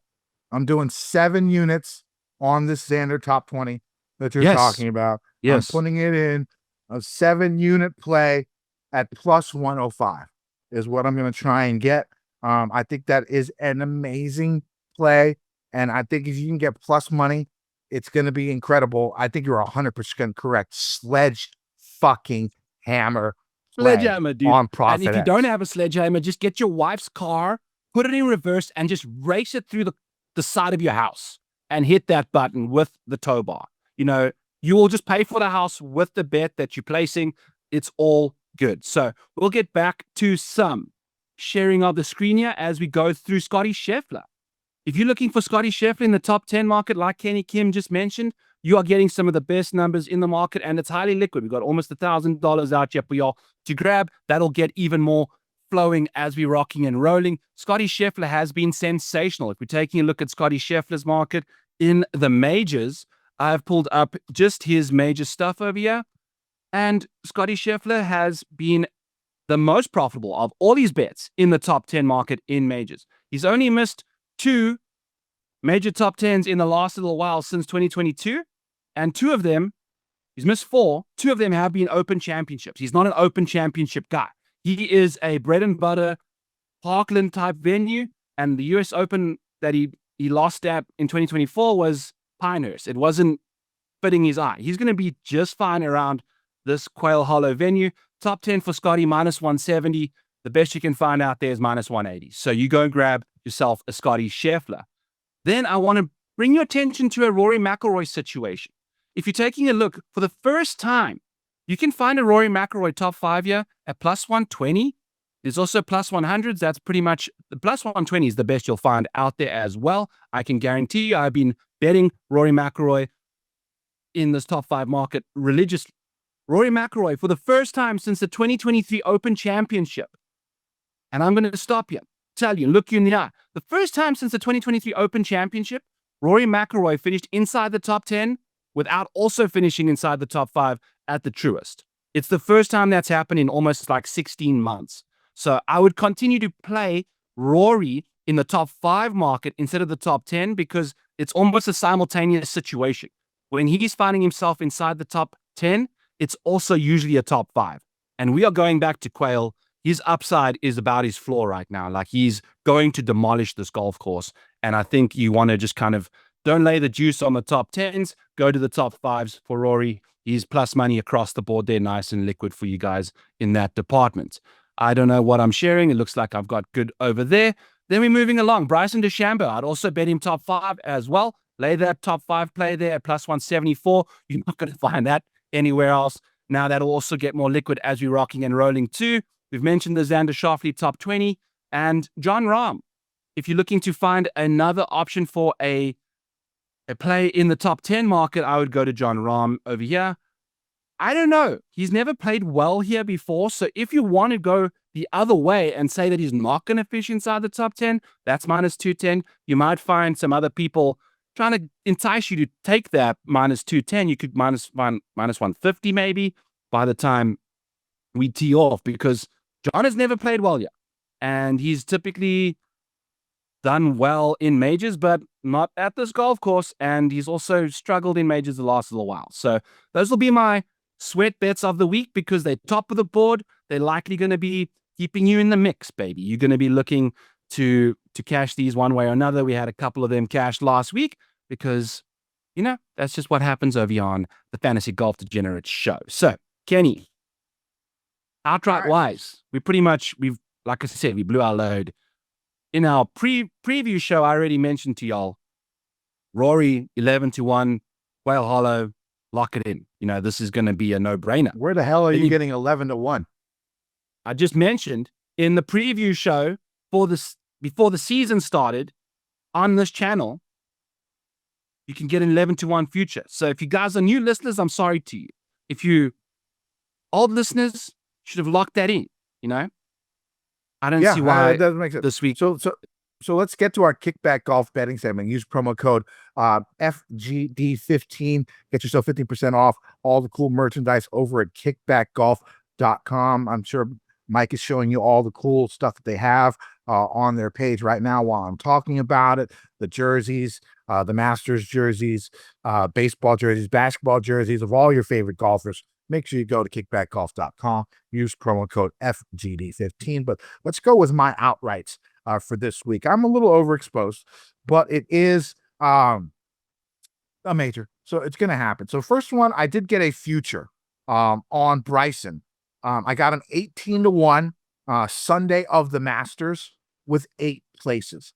I'm doing 7 units on this Xander top 20 that you're Yes. talking about. Yes. I'm putting it in a 7-unit play at plus 105 is what I'm going to try and get. I think that is an amazing play, and I think if you can get plus money, it's going to be incredible. I think you're 100% correct. Sledge fucking hammer play Sledgehammer, dude. on ProphetX. And if you don't have a sledgehammer, just get your wife's car, put it in reverse, and just race it through the side of your house and hit that button with the tow bar. You will just pay for the house with the bet that you're placing. It's all good. So we'll get back to some sharing of the screen here as we go through Scotty Scheffler. If you're looking for Scotty Scheffler in the top 10 market, like Kenny Kim just mentioned, you are getting some of the best numbers in the market, and it's highly liquid. We've got almost $1,000 out here for y'all to grab. That'll get even more flowing as we're rocking and rolling. Scotty Scheffler has been sensational. If we're taking a look at Scotty Scheffler's market in the majors, I've pulled up just his major stuff over here, and Scotty Scheffler has been the most profitable of all his bets in the top 10 market in majors. He's only missed 2 major top 10s in the last little while since 2022, and 2 of them, he's missed 4. 2 of them have been open championships. He's not an open championship guy. He is a bread and butter Parkland type venue, and the US Open that he lost at in 2024 was Pinehurst. It wasn't fitting his eye. He's going to be just fine around this Quail Hollow venue. Top 10 for Scotty, minus 170. The best you can find out there is minus 180. So you go and grab yourself a Scotty Scheffler. Then I want to bring your attention to a Rory McIlroy situation. If you're taking a look for the first time, you can find a Rory McIlroy top 5 here at plus 120. There's also plus 100s. That's pretty much the plus 120 is the best you'll find out there as well. I can guarantee you I've been betting Rory McIlroy in this top 5 market religiously. Rory McIlroy for the first time since the 2023 Open Championship. And I'm going to stop you, tell you, look you in the eye. The first time since the 2023 Open Championship, Rory McIlroy finished inside the top 10 without also finishing inside the top 5 at the Truist. It's the first time that's happened in almost like 16 months. So I would continue to play Rory in the top 5 market instead of the top 10 because it's almost a simultaneous situation. When he's finding himself inside the top 10, it's also usually a top 5. And we are going back to Quail. His upside is about his floor right now. Like, he's going to demolish this golf course. And I think you want to just kind of don't lay the juice on the top 10s, go to the top 5s for Rory. He's plus money across the board there, nice and liquid for you guys in that department. I don't know what I'm sharing. It looks like I've got good over there. Then we're moving along. Bryson DeChambeau, I'd also bet him top 5 as well. Lay that top 5 play there at plus 174. You're not going to find that anywhere else. Now that'll also get more liquid as we're rocking and rolling too. We've mentioned the Xander Schauffele top 20 and John Rahm. If you're looking to find another option for a play in the top 10 market, I would go to John Rahm over here. I don't know. He's never played well here before. So if you want to go the other way and say that he's not going to fish inside the top 10, that's minus 210. You might find some other people trying to entice you to take that minus 210. You could minus 150 maybe by the time we tee off, because John has never played well yet. And he's typically done well in majors, but not at this golf course. And he's also struggled in majors the last little while. So those will be my sweat bets of the week because they're top of the board. They're likely going to be keeping you in the mix, baby. You're going to be looking to cash these one way or another. We had a couple of them cashed last week because, that's just what happens over here on the Fantasy Golf Degenerates show. So, Kenny, outright wise, like I said, we blew our load. In our preview show, I already mentioned to y'all, Rory 11-1, Quail Hollow, lock it in. This is going to be a no-brainer. Where the hell are you getting 11-1? I just mentioned in the preview show before the season started on this channel, you can get an 11-1 future. So if you guys are new listeners, I'm sorry to you. If you old listeners, should have locked that in. I don't see why it doesn't make sense this week. So let's get to our kickback golf betting segment. Use promo code FGD15. Get yourself 15% off all the cool merchandise over at kickbackgolf.com. I'm sure Mike is showing you all the cool stuff that they have on their page right now while I'm talking about it. The jerseys, the Masters jerseys, baseball jerseys, basketball jerseys of all your favorite golfers. Make sure you go to kickbackgolf.com. Use promo code FGD15. But let's go with my outrights for this week. I'm a little overexposed, but it is a major. So it's going to happen. So first one, I did get a future on Bryson. I got an 18-1 Sunday of the Masters with 8 places.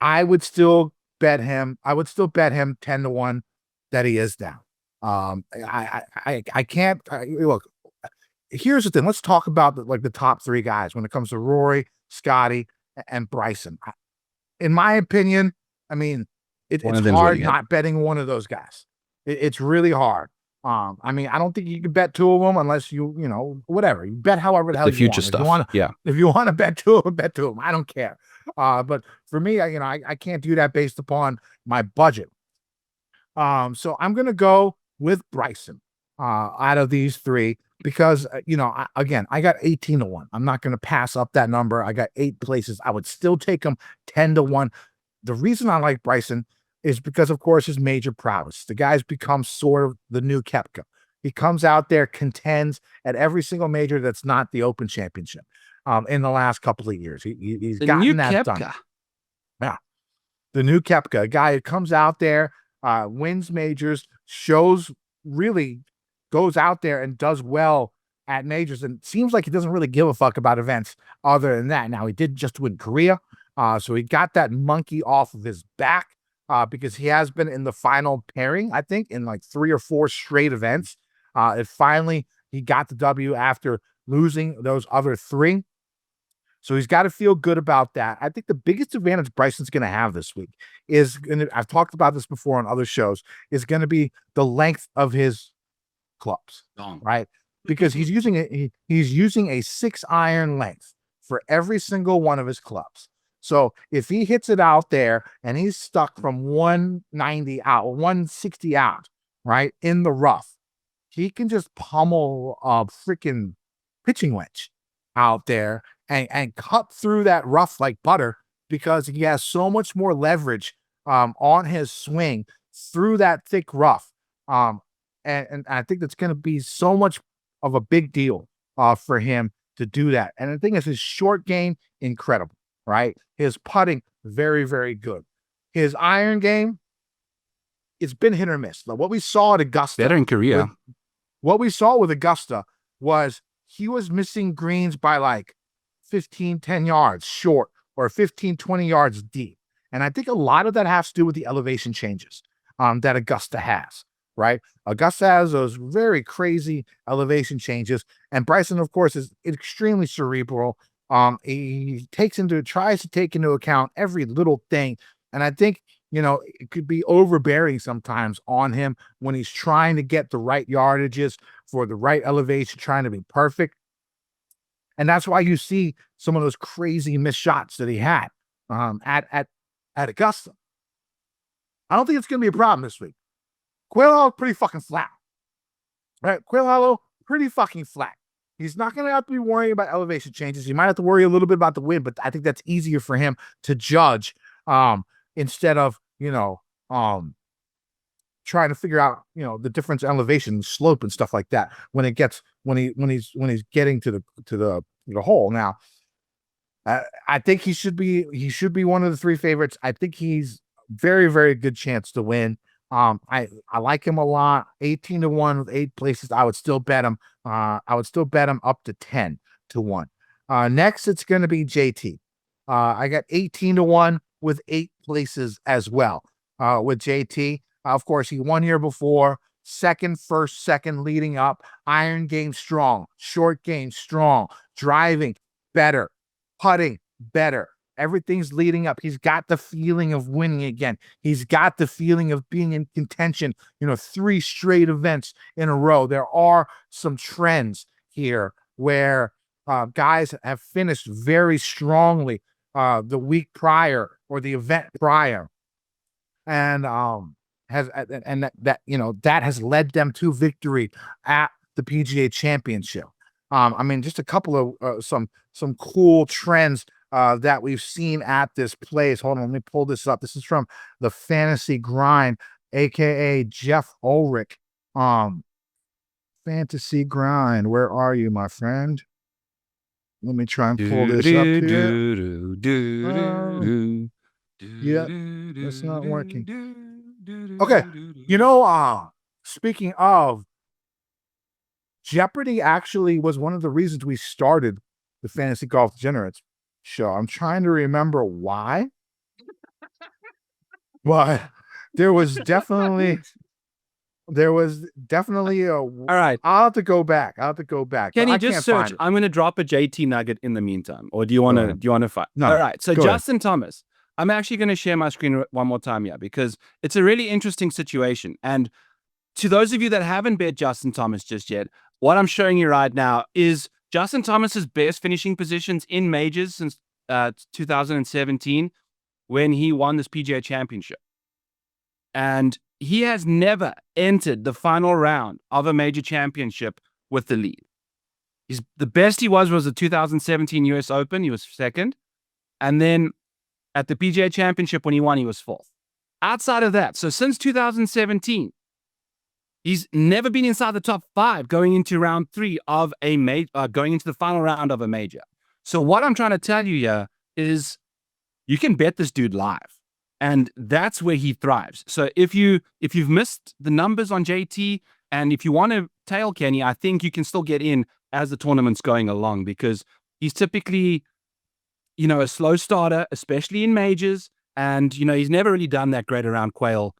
I would still bet him 10-1 that he is down. I can't look. Here's the thing. Let's talk about the top 3 guys when it comes to Rory, Scotty, and Bryson. In my opinion, I mean, it's hard not betting one of those guys. It's really hard. I mean, I don't think you can bet 2 of them unless whatever. You bet however the hell you future want. stuff. If you want to bet 2 of them, bet 2 of them. I don't care. But for me, I can't do that based upon my budget. So I'm going to go with Bryson out of these 3 because, I got 18-1. I'm not going to pass up that number. I got 8 places. I would still take him 10-1. The reason I like Bryson is because, of course, his major prowess. The guy's become sort of the new Koepka. He comes out there, contends at every single major that's not the Open Championship in the last couple of years. He's gotten that done. Yeah. The new Koepka, a guy who comes out there, wins majors, goes out there and does well at majors, and seems like he doesn't really give a fuck about events other than that. Now, he did just win Korea, so he got that monkey off of his back because he has been in the final pairing, I think, in like 3 or 4 straight events. Finally, he got the W after losing those other 3. So he's got to feel good about that. I think the biggest advantage Bryson's going to have this week is, and I've talked about this before on other shows, is going to be the length of his clubs, right? Because he's using a 6-iron length for every single one of his clubs. So if he hits it out there and he's stuck from 190 out, 160 out, right, in the rough, he can just pummel a freaking pitching wedge out there and cut through that rough like butter because he has so much more leverage on his swing through that thick rough. And I think that's going to be so much of a big deal for him to do that. And the thing is, his short game, incredible, right? His putting, very, very good. His iron game, it's been hit or miss. What we saw at Augusta. Better in Korea. What we saw with Augusta was he was missing greens by like 10 yards short or 20 yards deep. And I think a lot of that has to do with the elevation changes that Augusta has, right? Augusta has those very crazy elevation changes. And Bryson, of course, is extremely cerebral. He tries to take into account every little thing. And I think, it could be overbearing sometimes on him when he's trying to get the right yardages for the right elevation, trying to be perfect. And that's why you see some of those crazy missed shots that he had at Augusta. I don't think it's going to be a problem this week. Quail Hollow, pretty fucking flat. Right? Quail Hollow, pretty fucking flat. He's not going to have to be worrying about elevation changes. He might have to worry a little bit about the wind, but I think that's easier for him to judge instead of, trying to figure out, the difference in elevation, slope, and stuff like that when he's getting to the hole. Now, I think he should be one of the three favorites. I think he's very, very good chance to win. I like him a lot. 18-1 with 8 places. I would still bet him. I would still bet him up to 10-1. Next, it's going to be JT. I got 18-1 with 8 places as well. With JT, of course, he won here before. First, second, leading up. Iron game strong. Short game strong. Driving better. Putting better. Everything's leading up. He's got the feeling of winning again. He's got the feeling of being in contention, 3 straight events in a row. There are some trends here where guys have finished very strongly the week prior or the event prior, and that has led them to victory at the PGA Championship. Just a couple of some cool trends that we've seen at this place. Hold on, let me pull this up. This is from the Fantasy Grind, aka Jeff Ulrich. Fantasy Grind, where are you, my friend? Let me try and pull this up here. Yeah, that's not working. Okay, speaking of, Jeopardy actually was one of the reasons we started the Fantasy Golf Degenerates show. I'm trying to remember why, but there was definitely All right. I'll have to go back. Can you just search? I'm going to drop a JT nugget in the meantime, or do you want to find? No. All right. So Justin ahead. Thomas, I'm actually going to share my screen one more time here because it's a really interesting situation. And to those of you that haven't bet Justin Thomas just yet, what I'm showing you right now is Justin Thomas's best finishing positions in majors since 2017 when he won this PGA Championship. And he has never entered the final round of a major championship with the lead. The best he was the 2017 US Open. He was second. And then at the PGA Championship when he won, he was fourth. Outside of that, so since 2017, he's never been inside the top 5 going into round 3 of a major, going into the final round of a major. So what I'm trying to tell you here is you can bet this dude live, and that's where he thrives. So if you've missed the numbers on JT, and if you want to tail Kenny, I think you can still get in as the tournament's going along because he's typically, a slow starter, especially in majors, and he's never really done that great around Quail.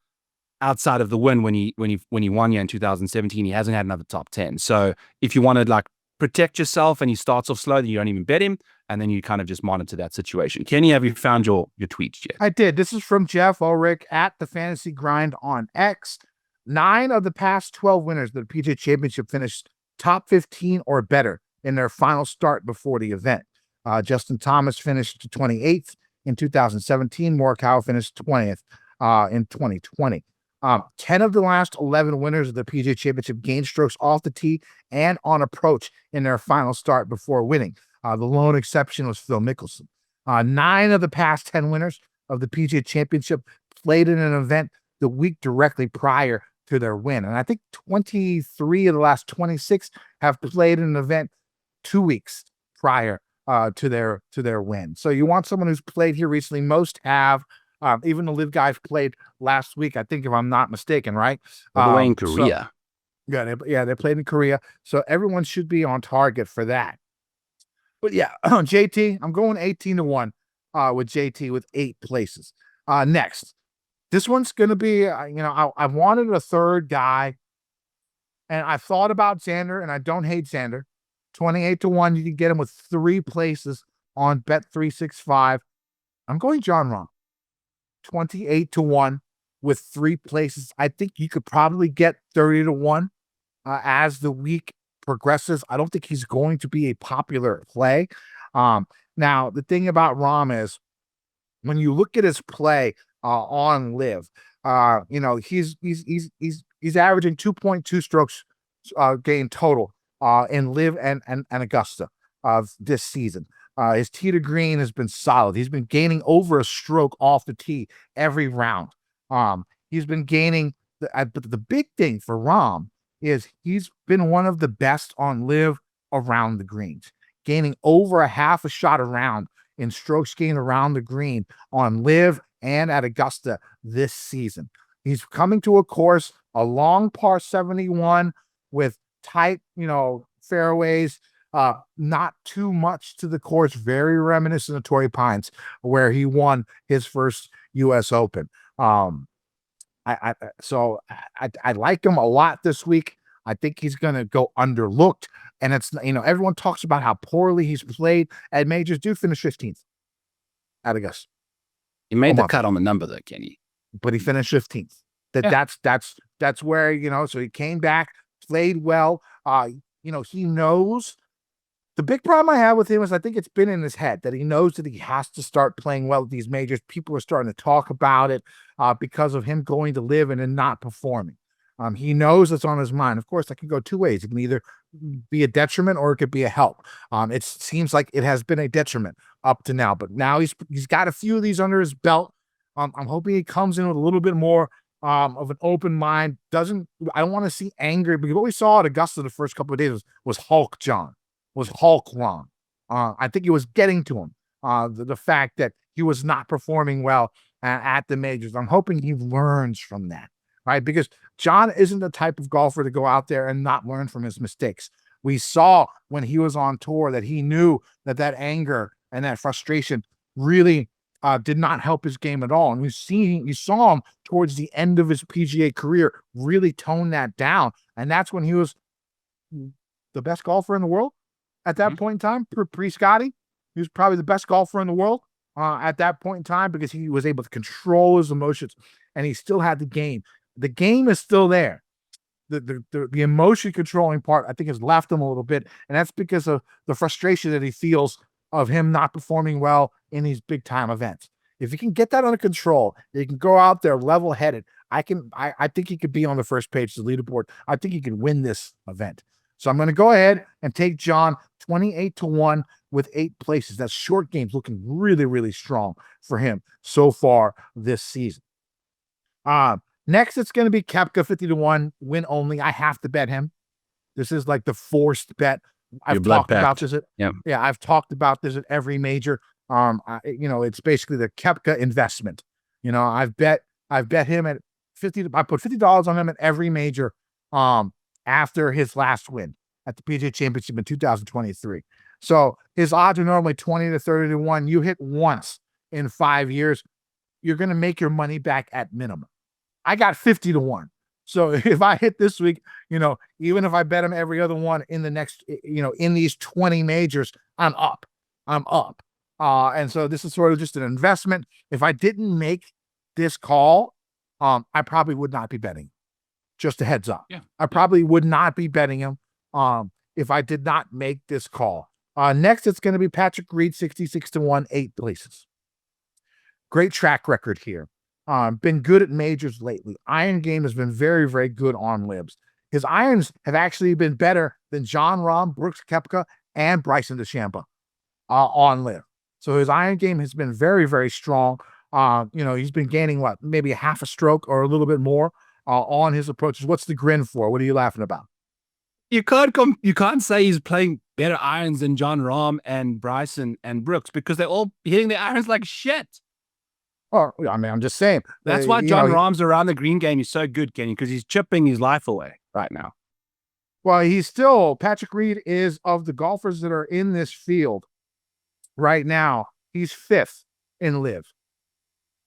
Outside of the win when he won here in 2017, he hasn't had another top 10. So if you want to protect yourself and he starts off slow, then you don't even bet him, and then you kind of just monitor that situation. Kenny, have you found your tweets yet? I did. This is from Jeff Ulrich at the Fantasy Grind on X. 9 of the past 12 winners of the PGA Championship finished top 15 or better in their final start before the event. Justin Thomas finished 28th in 2017. Morikawa finished 20th in 2020. 10 of the last 11 winners of the PGA Championship gained strokes off the tee and on approach in their final start before winning. The lone exception was Phil Mickelson. 9 of the past 10 winners of the PGA Championship played in an event the week directly prior to their win. And I think 23 of the last 26 have played in an event 2 weeks prior to their win. So you want someone who's played here recently. Most have. Even the live guys played last week, I think, if I'm not mistaken, right? All the way in Korea. They played in Korea. So everyone should be on target for that. But yeah, JT, I'm going 18-1 with JT with 8 places. Next, this one's going to be, I wanted a third guy, and I thought about Xander, and I don't hate Xander. 28-1, you can get him with 3 places on Bet365. I'm going Jon Rahm. 28-1 with 3 places. I think you could probably get 30-1 as the week progresses. I don't think he's going to be a popular play. Now, the thing about Rahm is when you look at his play on live, he's averaging 2.2 strokes gain total in live and Augusta of this season. His tee to green has been solid. He's been gaining over a stroke off the tee every round. He's been gaining, but the big thing for Rahm is he's been one of the best on live around the greens, gaining over a half a shot around in strokes gained around the green on live and at Augusta this season. He's coming to a course, a long par 71 with tight, fairways, not too much to the course, very reminiscent of Torrey Pines, where he won his first U.S. Open. So I like him a lot this week. I think he's going to go underlooked. And it's, everyone talks about how poorly he's played at majors. Dude finished 15th at Augusta. He made the cut on the number though, Kenny. But he finished 15th. That's where, so he came back, played well. He knows. The big problem I have with him is I think it's been in his head that he knows that he has to start playing well at these majors. People are starting to talk about it because of him going to live and then not performing. He knows it's on his mind. Of course, that can go two ways. It can either be a detriment or it could be a help. It seems like it has been a detriment up to now, but now he's got a few of these under his belt. I'm hoping he comes in with a little bit more of an open mind. I don't want to see anger, because what we saw at Augusta the first couple of days was Hulk John. Was Hulk Ron. I think it was getting to him. The fact that he was not performing well at the majors. I'm hoping he learns from that, right? Because John isn't the type of golfer to go out there and not learn from his mistakes. We saw when he was on tour that he knew that anger and that frustration really did not help his game at all. And you saw him towards the end of his PGA career really tone that down. And that's when he was the best golfer in the world. At that point in time, pre-Scotty, he was probably the best golfer in the world at that point in time, because he was able to control his emotions and he still had the game. The game is still there. The emotion controlling part, I think, has left him a little bit. And that's because of the frustration that he feels of him not performing well in these big time events. If he can get that under control, he can go out there level headed. I think he could be on the first page of the leaderboard. I think he can win this event. So I'm going to go ahead and take John 28-1 with 8 places. That's short games looking really, really strong for him so far this season. Next, it's going to be Koepka 50-1 win only. I have to bet him. This is like the forced bet. I've talked about this. I've talked about this at every major. It's basically the Koepka investment. I've bet him at 50. I put $50 on him at every major. After his last win at the PGA Championship in 2023. So his odds are normally 20 to 30-1. You hit once in 5 years, you're going to make your money back at minimum. I got 50-1. So if I hit this week, even if I bet him every other one in the next, in these 20 majors, I'm up. And so this is sort of just an investment. If I didn't make this call, I probably would not be betting. Just a heads up. I probably would not be betting him if I did not make this call. Next, it's going to be Patrick Reed, 66-1, 8 places. Great track record here. Been good at majors lately. Iron game has been very, very good on libs. His irons have actually been better than Jon Rahm, Brooks Koepka, and Bryson DeChambeau on lib. So his iron game has been very, very strong. He's been gaining maybe a half a stroke or a little bit more on his approaches. What's the grin for? What are you laughing about? You can't say he's playing better irons than Jon Rahm and Bryson and Brooks, because they're all hitting their irons like shit. Oh, I'm just saying. That's why Jon Rahm's around the green game is so good, Kenny, because he's chipping his life away right now. Well, Patrick Reed is, of the golfers that are in this field right now, he's 5th in live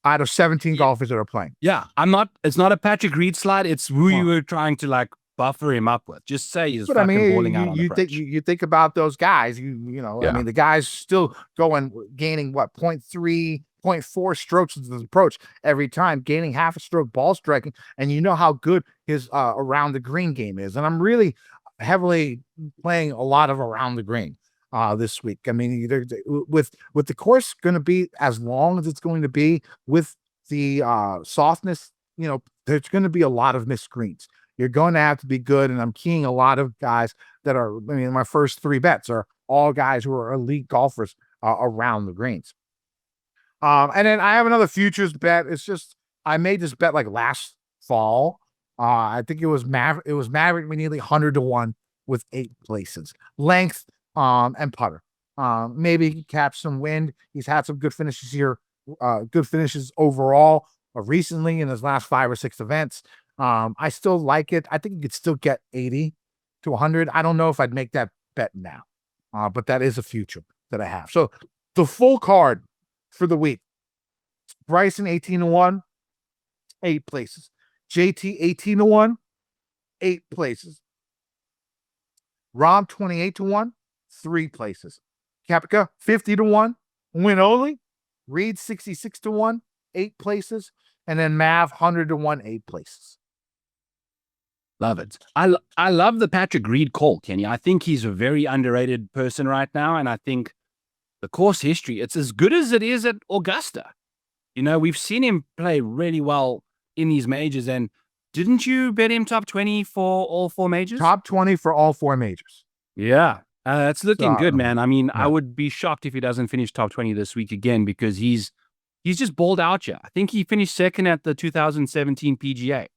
out of 17 golfers that are playing. It's not a Patrick Reed slide. It's who you were trying to buffer him up with. Just say he's fucking balling out on the approach. You think about those guys, the guy's still gaining 0.3, 0.4 strokes with his approach every time, gaining half a stroke ball striking. And you know how good his around the green game is. And I'm really heavily playing a lot of around the green this week. I mean, with the course going to be as long as it's going to be, with the softness, there's going to be a lot of missed greens. You're going to have to be good. And I'm keying a lot of guys that are, my first 3 bets are all guys who are elite golfers around the greens. And then I have another futures bet. It's just I made this bet like last fall. I think it was Maverick nearly 100-1 with 8 places, length and putter. Maybe he can catch some wind. He's had some good finishes here, good finishes overall recently in his last 5 or 6 events. I still like it. I think you could still get 80 to 100. I don't know if I'd make that bet now, but that is a future that I have. So the full card for the week: Bryson 18-1, 8 places. JT 18-1, 8 places. Rom 28-1, 3 places. Koepka 50-1, win only. Reed 66-1, 8 places. And then Mav 100-1, 8 places. Love it. I love the Patrick Reed call, Kenny. I think he's a very underrated person right now, and I think the course history, it's as good as it is at Augusta. You know, we've seen him play really well in these majors, and didn't you bet him top 20 for all 4 majors? Top 20 for all 4 majors. Yeah, that's looking good, man. I mean, yeah. I would be shocked if he doesn't finish top 20 this week again, because he's just balled out here. I think he finished second at the 2017 PGA.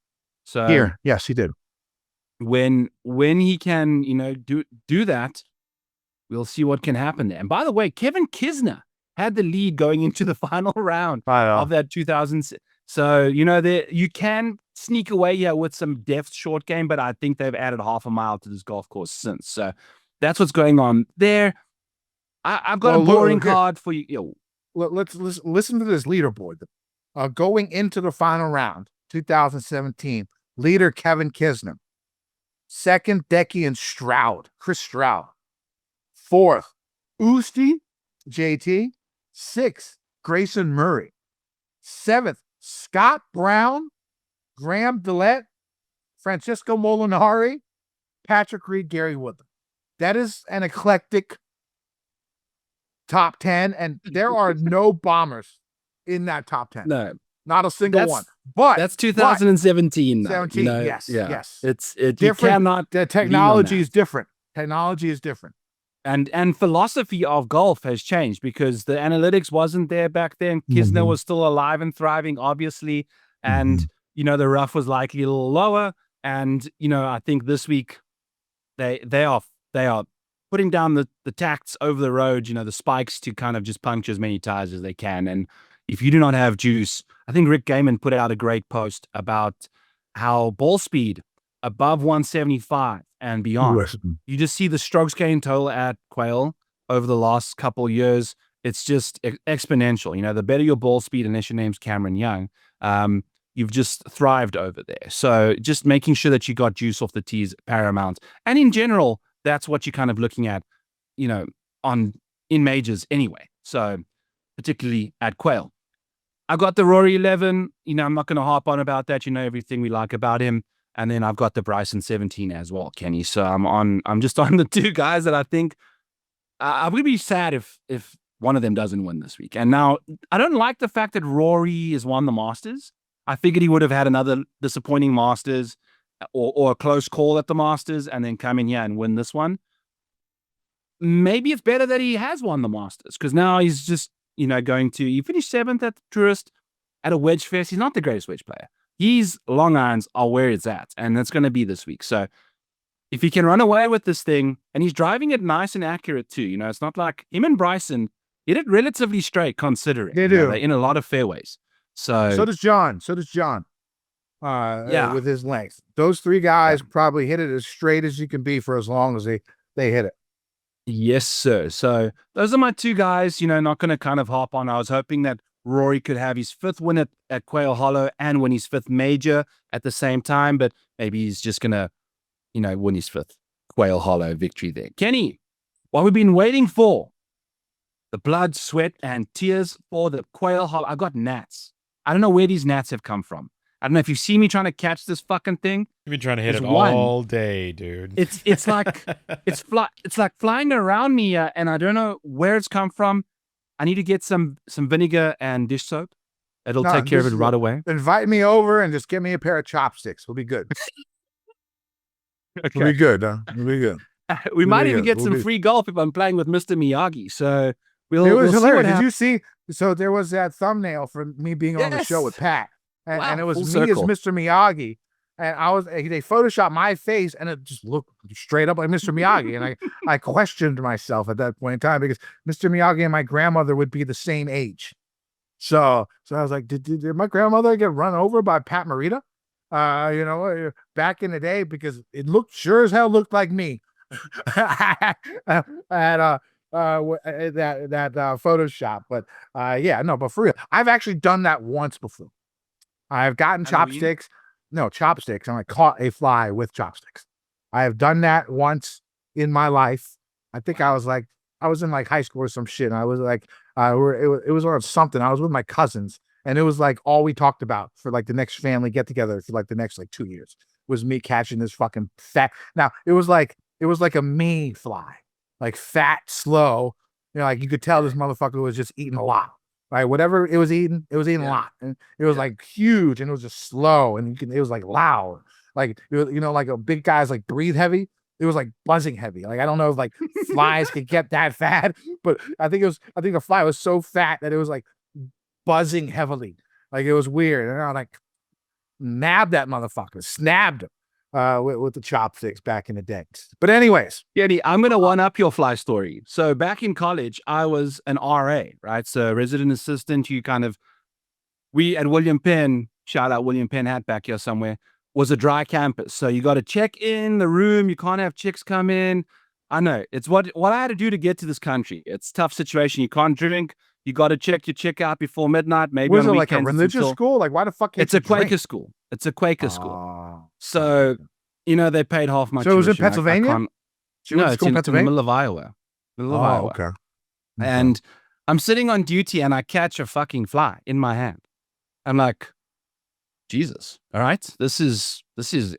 So yes, he did. When he can, you know, do that, we'll see what can happen there. And by the way, Kevin Kisner had the lead going into the final round of that 2000. So, you know, you can sneak away here with some depth short game, but I think they've added half a mile to this golf course since. So that's what's going on there. I've got a boring card for you. Yo. Let's listen to this leaderboard. Going into the final round, 2017, leader Kevin Kisner. Second, Decky and Chris Stroud. Fourth, Usti, JT. Sixth, Grayson Murray. Seventh, Scott Brown, Graham Dillette, Francisco Molinari, Patrick Reed, Gary Woodland. That is an eclectic top 10, and there are no bombers in that top 10. No. Not a single one. But that's 2017. 17, you know, yes. It's different. You cannot. The technology is different. Technology is different. And philosophy of golf has changed, because the analytics wasn't there back then. Kisner was still alive and thriving, obviously, and you know, the rough was likely a little lower. And you know, I think this week they are putting down the tacts over the road. You know, the spikes to kind of just puncture as many tires as they can. And if you do not have juice, I think Rick Gaiman put out a great post about how ball speed above 175 and beyond, you just see the strokes gain total at Quail over the last couple of years. It's just exponential. You know, the better your ball speed, unless your name's Cameron Young, you've just thrived over there. So just making sure that you got juice off the tee is paramount. And in general, that's what you're kind of looking at, you know, in majors anyway. So particularly at Quail. I got the Rory 11. You know, I'm not going to harp on about that. You know everything we like about him. And then I've got the Bryson 17 as well, Kenny. So I'm just on the 2 guys that I think I'm going to be sad if one of them doesn't win this week. And now I don't like the fact that Rory has won the Masters. I figured he would have had another disappointing Masters or a close call at the Masters and then come in here and win this one. Maybe it's better that he has won the Masters, because now he's just, you know, he finished 7th at the Truist at a wedge fest. He's not the greatest wedge player. His long irons are where it's at, and that's going to be this week. So if he can run away with this thing, and he's driving it nice and accurate too, you know, it's not like him and Bryson hit it relatively straight considering. They do. You know, they're in a lot of fairways. So does John. With his length. Those 3 guys probably hit it as straight as you can be for as long as they hit it. Yes, sir. So those are my 2 guys, you know, not going to kind of hop on. I was hoping that Rory could have his 5th win at Quail Hollow and win his 5th major at the same time, but maybe he's just going to, you know, win his 5th Quail Hollow victory there. Kenny, what we've been waiting for, the blood, sweat, and tears for the Quail Hollow. I got gnats. I don't know where these gnats have come from. I don't know if you see me trying to catch this fucking thing. You've been trying to hit it all day, dude. It's like it's like flying around me, and I don't know where it's come from. I need to get some vinegar and dish soap. It'll take care of it right away. Invite me over and just get me a pair of chopsticks. We'll be good. Okay. We'll be good. We'll be good. We might even get some free golf if I'm playing with Mr. Miyagi. So was see what hilarious. Did happens. you see? So there was that thumbnail for me being on the show with Pat, and it was full me circle. as Mr. Miyagi, and they photoshopped my face, and it just looked straight up like Mr. Miyagi, and I questioned myself at that point in time because Mr. Miyagi and my grandmother would be the same age, so I was like, did my grandmother get run over by Pat Morita? Back in the day, because it sure as hell looked like me. At that Photoshop, but but for real, I've actually done that once before. I've gotten chopsticks. No, chopsticks, and I caught a fly with chopsticks. I have done that once in my life. I think I was in like high school or some shit, and I was like, it was on something. I was with my cousins, and it was like all we talked about for like the next family get together for like the next like 2 years was me catching this fucking fat. Now it was like a me fly, like fat, slow. Like you could tell this motherfucker was just eating a lot. Right, whatever it was eating a lot, and it was like huge, and it was just slow, and it was like loud, like like a big guy's like breathe heavy. It was like buzzing heavy. Like I don't know if like flies could get that fat, but I think the fly was so fat that it was like buzzing heavily. Like it was weird, and I like nabbed that motherfucker, snapped him with the chopsticks back in the day. But anyways, Yeti, I'm gonna one up your fly story. So back in college, I was an RA, right? So resident assistant. We at William Penn, shout out William Penn hat back here somewhere, was a dry campus. So you got to check in the room. You can't have chicks come in. I know it's what I had to do to get to this country. It's a tough situation. You can't drink. You got to check your chick out before midnight. Maybe was on it like a weekends religious school? Like why the fuck? It's a Quaker school. It's a Quaker school. So they paid half my tuition. So it was in tuition. Pennsylvania? No, it's in the middle of Iowa. Okay. And I'm sitting on duty and I catch a fucking fly in my hand. I'm like, Jesus, all right, this is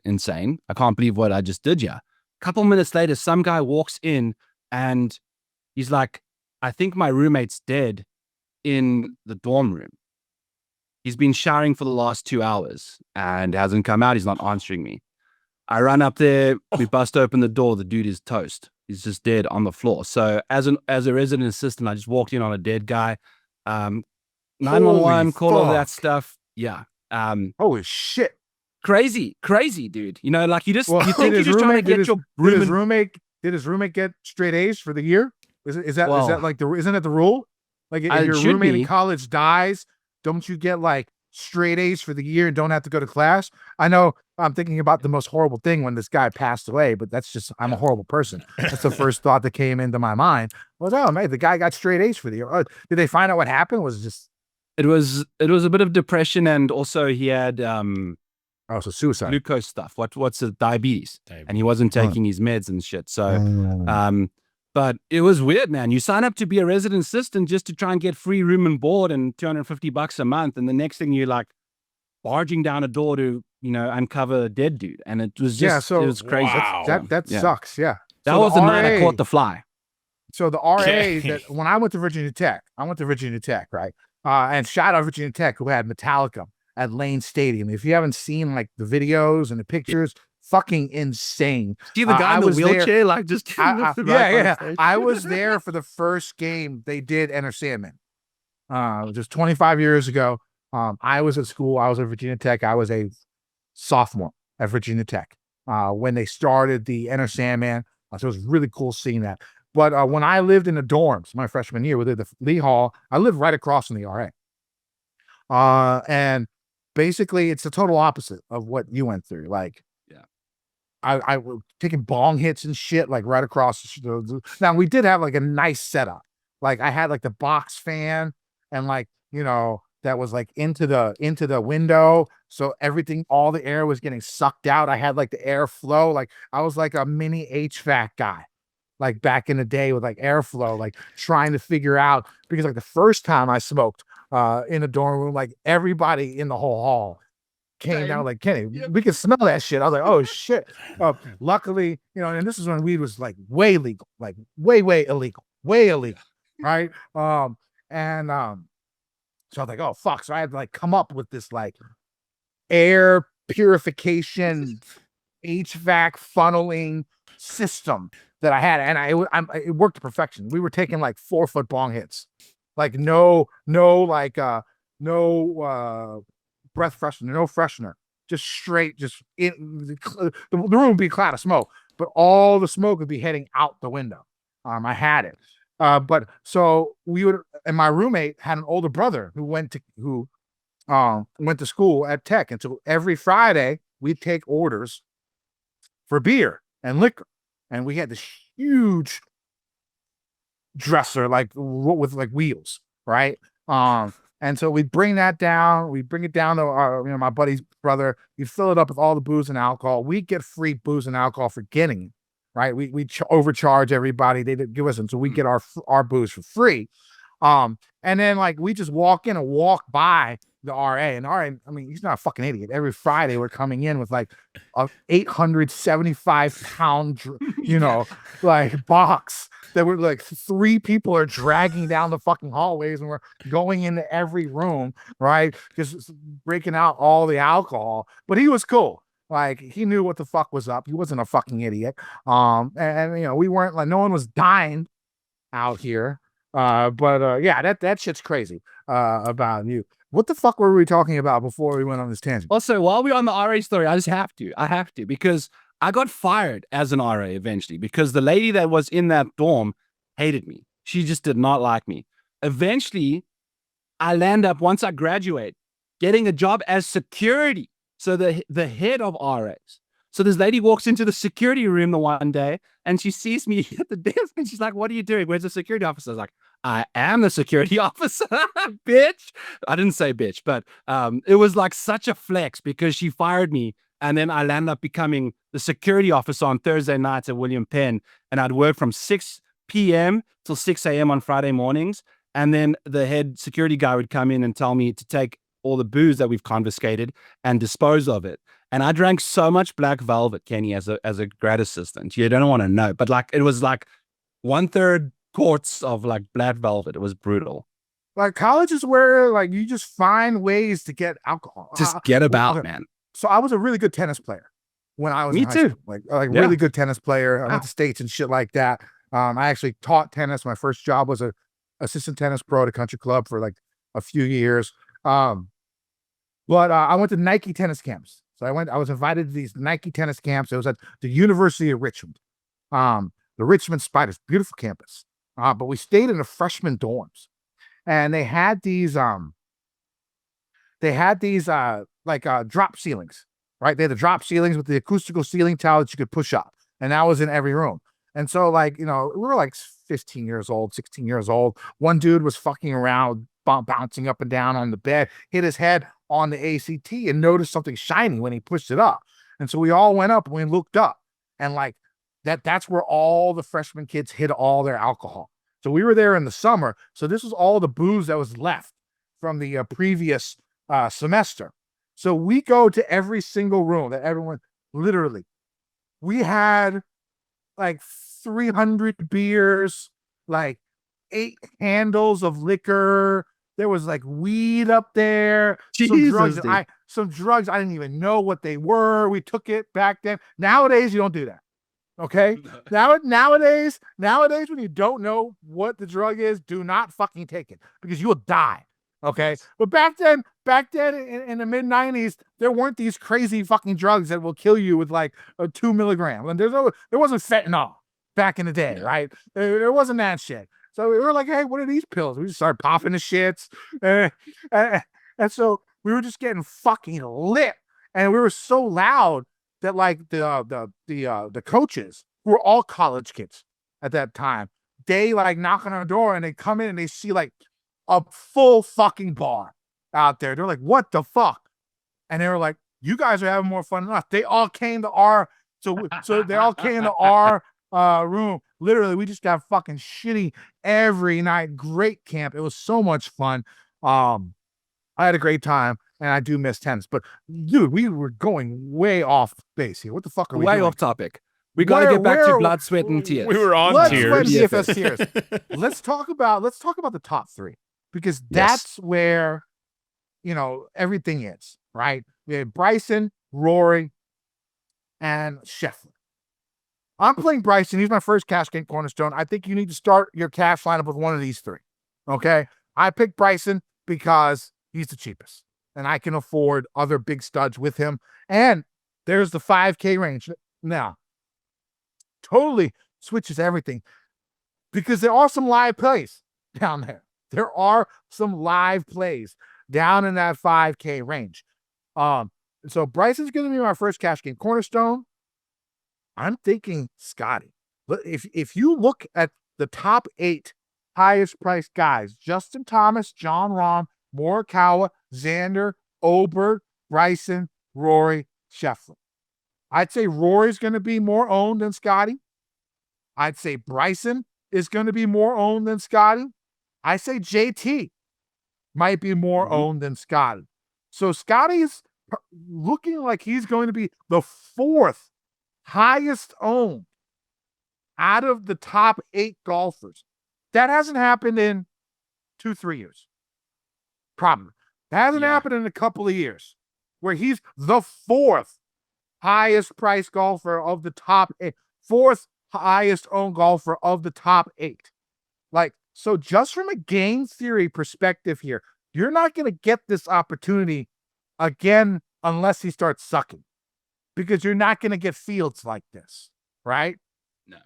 insane. I can't believe what I just did here. A couple minutes later, some guy walks in and he's like, I think my roommate's dead in the dorm room. He's been showering for the last 2 hours and hasn't come out. He's not answering me. I run up there. We bust open the door. The dude is toast. He's just dead on the floor. So as a resident assistant, I just walked in on a dead guy. 911, call all that stuff. Yeah. Holy shit. Crazy, dude. Like you think you're just trying to get your room. Did his roommate get straight A's for the year? Is that like isn't it the rule? Like if your roommate in college dies, don't you get like straight A's for the year and don't have to go to class? I know I'm thinking about the most horrible thing when this guy passed away, but that's just, I'm a horrible person. That's the first thought that came into my mind was, oh man, the guy got straight A's for the year. Oh, did they find out what happened? It was a bit of depression, and also he had so suicide, glucose stuff. What's it? Diabetes, and he wasn't taking his meds and shit. So, but it was weird, man. You sign up to be a resident assistant just to try and get free room and board and $250 a month, and the next thing you're like barging down a door to uncover a dead dude, and it was just it was crazy. Wow. That sucks. Yeah, that was the night I caught the fly. So the RA that when I went to Virginia Tech, right? And shout out Virginia Tech, who had Metallica at Lane Stadium. If you haven't seen like the videos and the pictures, fucking insane. See the guy in the wheelchair, like just I was there for the first game they did Enter Sandman. Just 25 years ago. I was at school. I was at Virginia Tech. I was a sophomore at Virginia Tech when they started the Enter Sandman. So it was really cool seeing that. But when I lived in the dorms my freshman year with the Lee Hall, I lived right across from the RA. And basically, it's the total opposite of what you went through. Like, I was taking bong hits and shit, like right across. Now, we did have like a nice setup. Like, I had like the box fan and like, that was like into the window. So everything, all the air was getting sucked out. I had like the airflow. Like, I was like a mini HVAC guy. Like back in the day with like airflow, like trying to figure out, because like the first time I smoked in a dorm room, like everybody in the whole hall came down like, Kenny, we can smell that shit. I was like, oh shit. Luckily, and this is when weed was like way legal, like way illegal, right? So I was like, oh fuck. So I had to like come up with this like air purification HVAC funneling system that I had, and it worked to perfection. We were taking like 4-foot bong hits, like no breath freshener, no freshener, just straight, just in the room would be a cloud of smoke, but all the smoke would be heading out the window. I had it, but so we would, and my roommate had an older brother who went to school at Tech, and so every Friday we'd take orders for beer and liquor, and we had this huge dresser with like wheels, right? And so we'd bring it down to our, my buddy's brother. We'd fill it up with all the booze and alcohol. We'd get free booze and alcohol for getting it, right? We overcharge everybody. They didn't give us them, so we get our booze for free. And then like we just walk in and walk by the RA, and RA, I mean, he's not a fucking idiot. Every Friday we're coming in with like a 875-pound, like box that we're like 3 people are dragging down the fucking hallways, and we're going into every room, right? Just breaking out all the alcohol. But he was cool. Like he knew what the fuck was up. He wasn't a fucking idiot. And we weren't like, no one was dying out here. Yeah, that shit's crazy about you. What the fuck were we talking about before we went on this tangent? Also, while we're on the RA story, I have to, because I got fired as an RA eventually because the lady that was in that dorm hated me. She just did not like me. Eventually, I land up, once I graduate, getting a job as security. So the head of RAs. So this lady walks into the security room the one day, and she sees me at the desk, and she's like, "What are you doing? Where's the security officer?" I was like, "I am the security officer, bitch." I didn't say bitch, but it was like such a flex because she fired me, and then I landed up becoming the security officer on Thursday nights at William Penn, and I'd work from 6 p.m. till 6 a.m. on Friday mornings, and then the head security guy would come in and tell me to take all the booze that we've confiscated and dispose of it. And I drank so much Black Velvet, Kenny, as a grad assistant. You don't want to know, but like it was like 1/3 quarts of like Black Velvet. It was brutal. Like college is where like you just find ways to get alcohol. Just get about, man. So I was a really good tennis player when I was in high school. Like really good tennis player. I went to states and shit like that. I actually taught tennis. My first job was a assistant tennis pro at a country club for like a few years. But I went to Nike tennis camps. So I was invited to these Nike tennis camps. It was at the University of Richmond, the Richmond Spiders, beautiful campus. But we stayed in the freshman dorms, and they had these drop ceilings, right? They had the drop ceilings with the acoustical ceiling tile that you could push up, and that was in every room. And so like, we were like 15 years old, 16 years old. One dude was fucking around, bouncing up and down on the bed, hit his head on the ACT and noticed something shiny when he pushed it up. And so we all went up and we looked up, and like that's where all the freshman kids hid all their alcohol. So we were there in the summer. So this was all the booze that was left from the previous semester. So we go to every single room that everyone, literally, we had like 300 beers, like 8 handles of liquor. There was like weed up there, some drugs I didn't even know what they were. We took it back then. Nowadays, you don't do that. Okay. Nowadays, when you don't know what the drug is, do not fucking take it because you will die. Okay. But back then in the mid 90s, there weren't these crazy fucking drugs that will kill you with like a 2 milligram. And there wasn't fentanyl back in the day, right? There wasn't that shit. So we were like, hey, what are these pills? We just started popping the shits. And so we were just getting fucking lit. And we were so loud that like the coaches, who were all college kids at that time, they like knock on our door and they come in and they see like a full fucking bar out there. They're like, what the fuck? And they were like, you guys are having more fun than us. They all came to our, so they all came to our room. Literally, we just got fucking shitty every night. Great camp. It was so much fun. I had a great time, and I do miss tennis. But dude, we were going way off base here. What the fuck are we doing? Way off topic. We got to get back to blood, sweat, and tears. We were on blood, tears. Sweat, DFS tears. Let's talk about the top 3, because that's where everything is, right? We had Bryson, Rory, and Scheffler. I'm playing Bryson. He's my first cash game cornerstone. I think you need to start your cash lineup with one of these three. Okay. I picked Bryson because he's the cheapest and I can afford other big studs with him. And there's the 5K range. Now, totally switches everything because there are some live plays down there. There are some live plays down in that 5K range. So Bryson's going to be my first cash game cornerstone. I'm thinking Scotty. If you look at the top 8 highest priced guys, Justin Thomas, John Rahm, Morikawa, Xander, Oberg, Bryson, Rory, Scheffler. I'd say Rory's going to be more owned than Scotty. I'd say Bryson is going to be more owned than Scotty. I say JT might be more owned than Scotty. So Scotty's looking like he's going to be the 4th highest owned out of the top 8 golfers. That hasn't happened in 2-3 years. Probably. That hasn't happened in a couple of years where he's the 4th highest priced golfer of the top 8. 4th highest owned golfer of the top 8. Like, so just from a game theory perspective here, you're not going to get this opportunity again unless he starts sucking, because you're not going to get fields like this, right? No.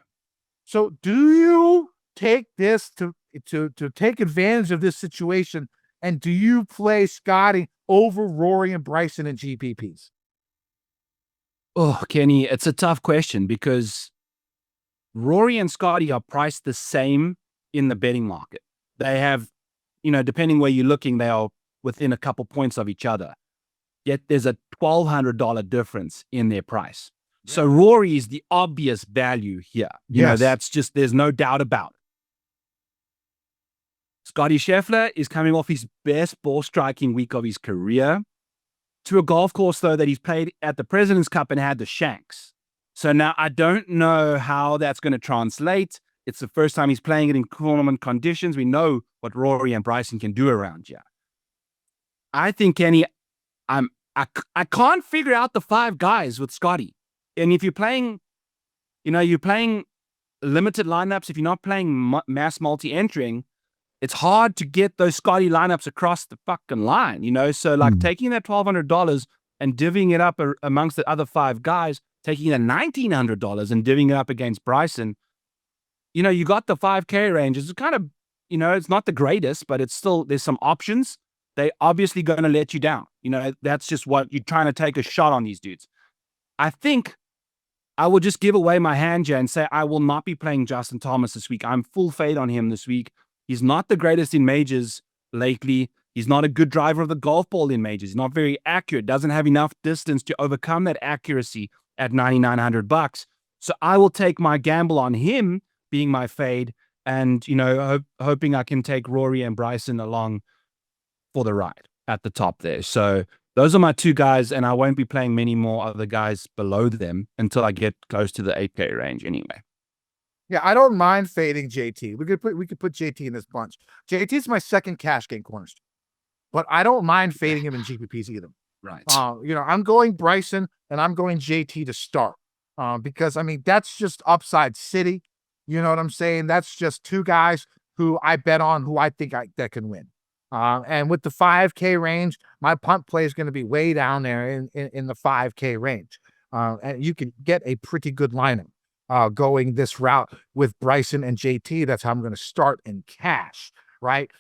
So do you take this to take advantage of this situation, and do you play Scotty over Rory and Bryson and GPPs? Oh, Kenny, it's a tough question because Rory and Scotty are priced the same in the betting market. They have, depending where you're looking, they are within a couple points of each other. Yet there's a $1,200 difference in their price. Yeah. So Rory is the obvious value here. That's just, there's no doubt about it. Scotty Scheffler is coming off his best ball striking week of his career to a golf course, though, that he's played at the President's Cup and had the shanks. So now I don't know how that's going to translate. It's the first time he's playing it in tournament conditions. We know what Rory and Bryson can do around here. I think, Kenny, I can't figure out the 5 guys with Scotty. And if you're playing, you're playing limited lineups, if you're not playing mass multi-entering, it's hard to get those Scotty lineups across the fucking line, So like taking that $1,200 and divvying it up amongst the other 5 guys, taking the $1,900 and divvying it up against Bryson, you got the 5K range. It's kind of, it's not the greatest, but it's still, there's some options. They obviously going to let you down. That's just what you're trying to take a shot on these dudes. I think I will just give away my hand here and say I will not be playing Justin Thomas this week. I'm full fade on him this week. He's not the greatest in majors lately. He's not a good driver of the golf ball in majors. He's not very accurate. Doesn't have enough distance to overcome that accuracy at $9,900. So I will take my gamble on him being my fade and, hoping I can take Rory and Bryson along for the ride at the top there. So those are my 2 guys, and I won't be playing many more other guys below them until I get close to the 8K range anyway. Yeah, I don't mind fading JT. We could put JT in this bunch. JT's my second cash game cornerstone, but I don't mind fading him in GPPs either. Right. I'm going Bryson and I'm going JT to start because that's just upside city. You know what I'm saying? That's just 2 guys who I bet on, who I think that can win. And with the 5K range, my punt play is going to be way down there in the 5K range. And you can get a pretty good lineup going this route with Bryson and JT. That's how I'm going to start in cash, right?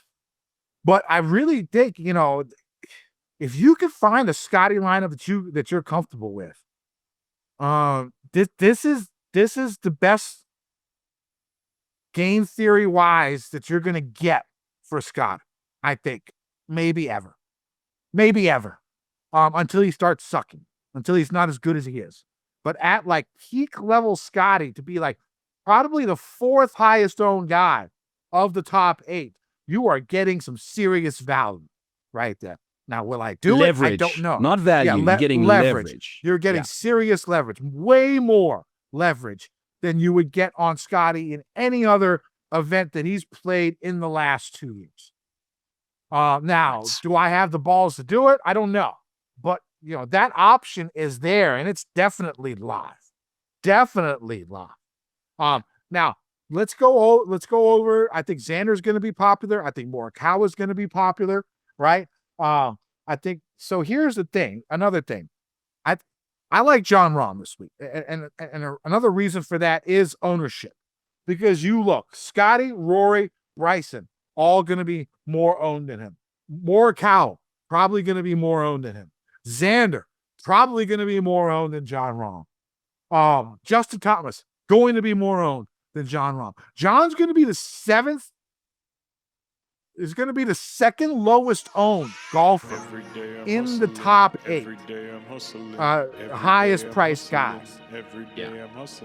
But I really think, if you could find a Scotty lineup that you're comfortable with, this is the best game theory wise that you're going to get for Scott. I think maybe ever, until he starts sucking, until he's not as good as he is. But at like peak level Scotty, to be like probably the 4th highest owned guy of the top 8, you are getting some serious value right there. Now, will I do leverage, it? I don't know. Not value. You're getting leverage. You're getting serious leverage, way more leverage than you would get on Scotty in any other event that he's played in the last 2 years. Now, do I have the balls to do it? I don't know. But, that option is there, and it's definitely live. Definitely live. Now let's go over. I think Xander's going to be popular. I think Morikawa is going to be popular, right? I think so. Here's the thing. Another thing, I like Jon Rahm this week, and another reason for that is ownership, because you look, Scotty, Rory, Bryson, all going to be more owned than him. Morikawa probably going to be more owned than him. Xander probably going to be more owned than Jon Rahm. Justin Thomas going to be more owned than Jon Rahm. John's going to be the seventh. Is going to be the second lowest owned golfer in the top 8 highest priced guys.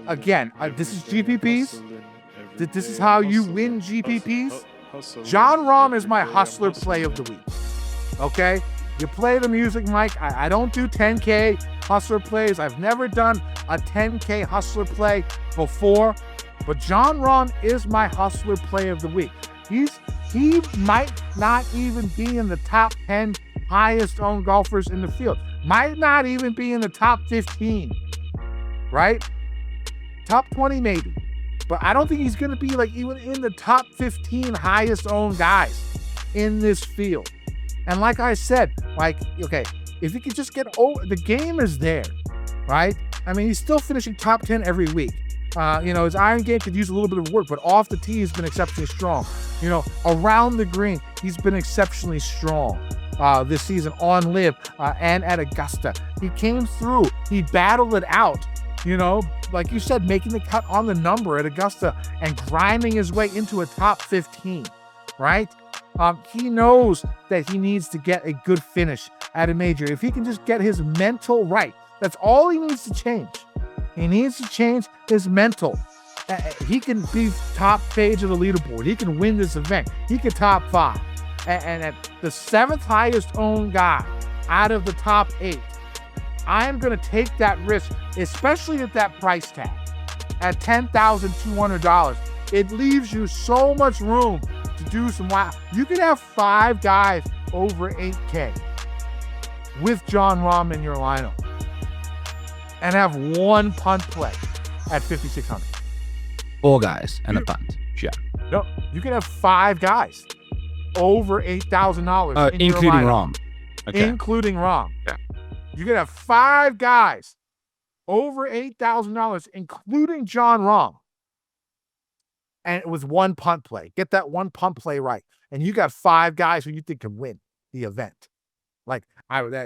Again, this is GPPs. This is how you win GPPs. Jon Rahm is my hustler play of the week. Okay? You play the music, Mike. I don't do 10K hustler plays. I've never done a 10K hustler play before. But Jon Rahm is my hustler play of the week. He might not even be in the top 10 highest owned golfers in the field. Might not even be in the top 15, right? Top 20 maybe. But I don't think he's going to be like even in the top 15 highest owned guys in this field. And like I said, like, okay, if he could just get over, the game is there, right? I mean, he's still finishing top 10 every week. His iron game could use a little bit of work, but off the tee, he's been exceptionally strong. Around the green, he's been exceptionally strong this season on LIV and at Augusta. He came through. He battled it out, like you said, making the cut on the number at Augusta and grinding his way into a top 15, right? He knows that he needs to get a good finish at a major. If he can just get his mental right, that's all he needs to change. He needs to change his mental. He can be top page of the leaderboard. He can win this event. He can top 5. And at the 7th highest owned guy out of the top 8, I am going to take that risk, especially at that price tag, at $10,200. It leaves you so much room to do some wow. You can have 5 guys over 8K with Jon Rahm in your lineup and have one punt play at 5,600. 4 guys and a punt. Yeah. No, you can have 5 guys over $8,000. Including Rahm. Okay. Including Rahm. Yeah. You can have 5 guys over $8,000, including Jon Rahm, and with one punt play. Get that one punt play right, and you got 5 guys who you think can win the event.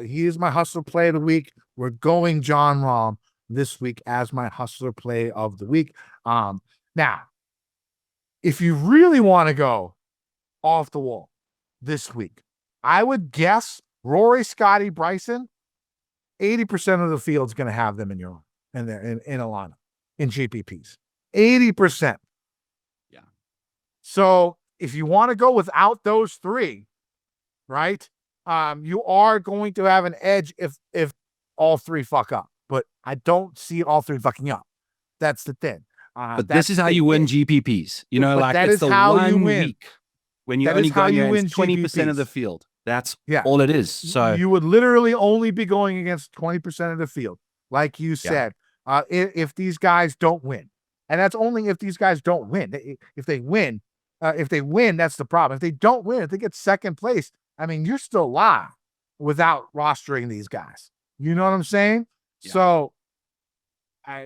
He is my hustler play of the week. We're going Jon Rahm this week as my hustler play of the week. Now, if you really want to go off the wall this week, I would guess Rory, Scotty, Bryson, 80% of the field's going to have them in a lineup in GPPs. 80%. Yeah. So if you want to go without those 3, right? You are going to have an edge if all 3 fuck up, but I don't see all 3 fucking up. That's the thing. But this is how you win GPPs. It's the one week when you only go against 20% of the field. That's all it is. So you would literally only be going against 20% of the field, like you said. If these guys don't win, and that's only if these guys don't win. If they win, that's the problem. If they don't win, if they get second place, I mean, you're still live without rostering these guys. You know what I'm saying? Yeah. So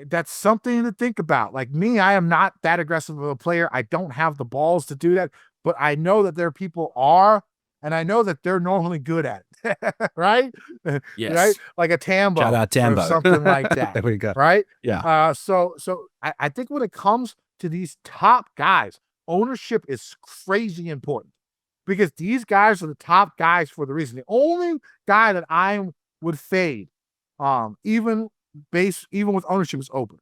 that's something to think about. Like me, I am not that aggressive of a player. I don't have the balls to do that, but I know that there people are, and I know that they're normally good at it. Right? Yes. Right? Like a Tambo. Shout out Tambo. Or something like that. There we go. Right? Yeah. So I think when it comes to these top guys, ownership is crazy important, because these guys are the top guys for the reason. The only guy that I would fade, even with ownership, is Open.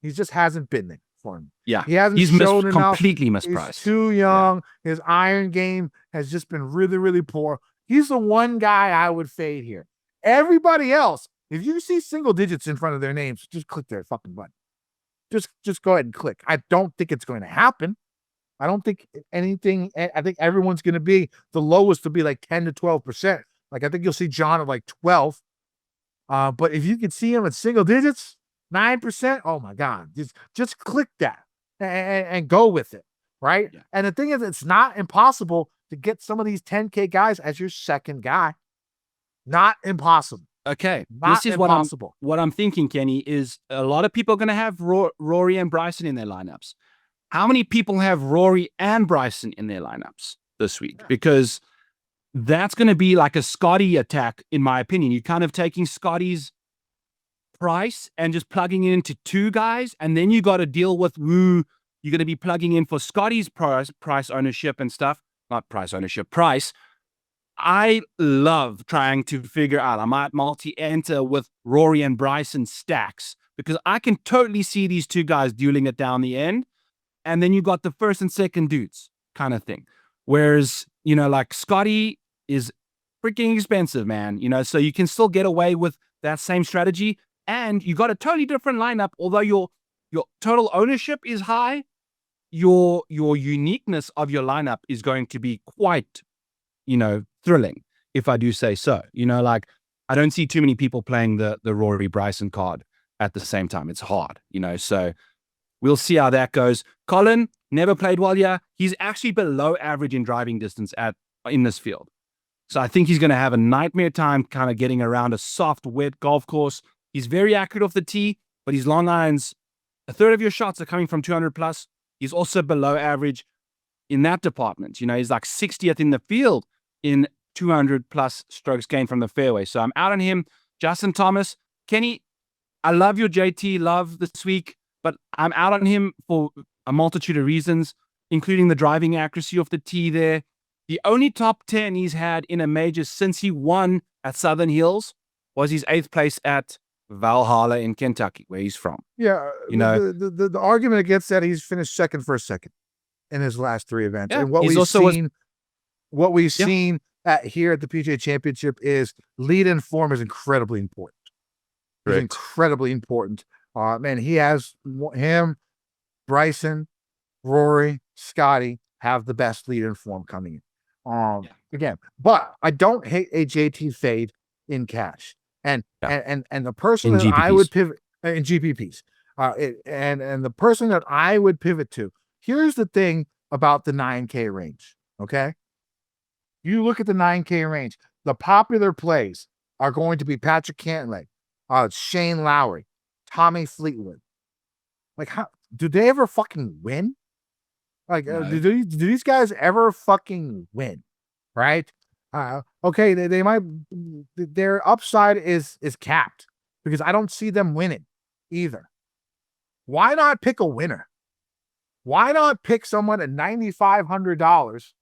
He just hasn't been there for him. Yeah. He hasn't shown enough. Completely mispriced. He's too young. Yeah. His iron game has just been really, really poor. He's the one guy I would fade here. Everybody else, if you see single digits in front of their names, just click their fucking button. Just go ahead and click. I don't think it's going to happen. I don't think anything. I think everyone's going to be, the lowest will be like 10 to 12%. Like I think you'll see John at like 12. But if you can see him at single digits, 9%, oh my God, just click that. and go with it, right? Yeah. And the thing is, it's not impossible to get some of these 10K guys as your second guy. Not impossible. Okay, Not this is impossible. what I'm thinking, Kenny, is a lot of people are going to have Rory and Bryson in their lineups. How many people have Rory and Bryson in their lineups this week? Because that's going to be like a Scotty attack, in my opinion. You're kind of taking Scotty's price and just plugging it into two guys, and then you got to deal with who you're going to be plugging in for Scotty's price ownership and stuff. Not price ownership, price. I love trying to figure out, I might multi-enter with Rory and Bryson stacks because I can totally see these two guys dueling it down the end. And then you got the first and second dudes kind of thing. Whereas, like Scotty is freaking expensive, man. So you can still get away with that same strategy. And you got a totally different lineup. Although your total ownership is high, your uniqueness of your lineup is going to be quite, thrilling, if I do say so. Like I don't see too many people playing the Rory Bryson card at the same time. It's hard, so we'll see how that goes. Colin never played well yet. He's actually below average in driving distance in this field. So I think he's going to have a nightmare time kind of getting around a soft, wet golf course. He's very accurate off the tee, but his long irons, a third of your shots are coming from 200 plus. He's also below average in that department. He's like 60th in the field in 200 plus strokes gained from the fairway. So I'm out on him. Justin Thomas. Kenny, I love your JT love this week, but I'm out on him for a multitude of reasons, including the driving accuracy off the tee there. The only top 10 he's had in a major since he won at Southern Hills was his 8th place at Valhalla in Kentucky, where he's from. Yeah, the argument against that, he's finished second in his last 3 events. Yeah, and what we've seen here at the PGA Championship is lead-in form is incredibly important. It's incredibly important. Man, he has him, Bryson, Rory, Scotty have the best lead-in form coming in. Again, but I don't hate a JT fade in cash. And the person that I would pivot in GPPs, and the person that I would pivot to. Here's the thing about the 9K range. Okay, you look at the 9K range. The popular plays are going to be Patrick Cantlay, Shane Lowry, Tommy Fleetwood. Like, how do they ever fucking win? Like, No. do these guys ever fucking win? Right? Okay, they might. Their upside is capped because I don't see them winning either. Why not pick a winner? Why not pick someone at $9,500,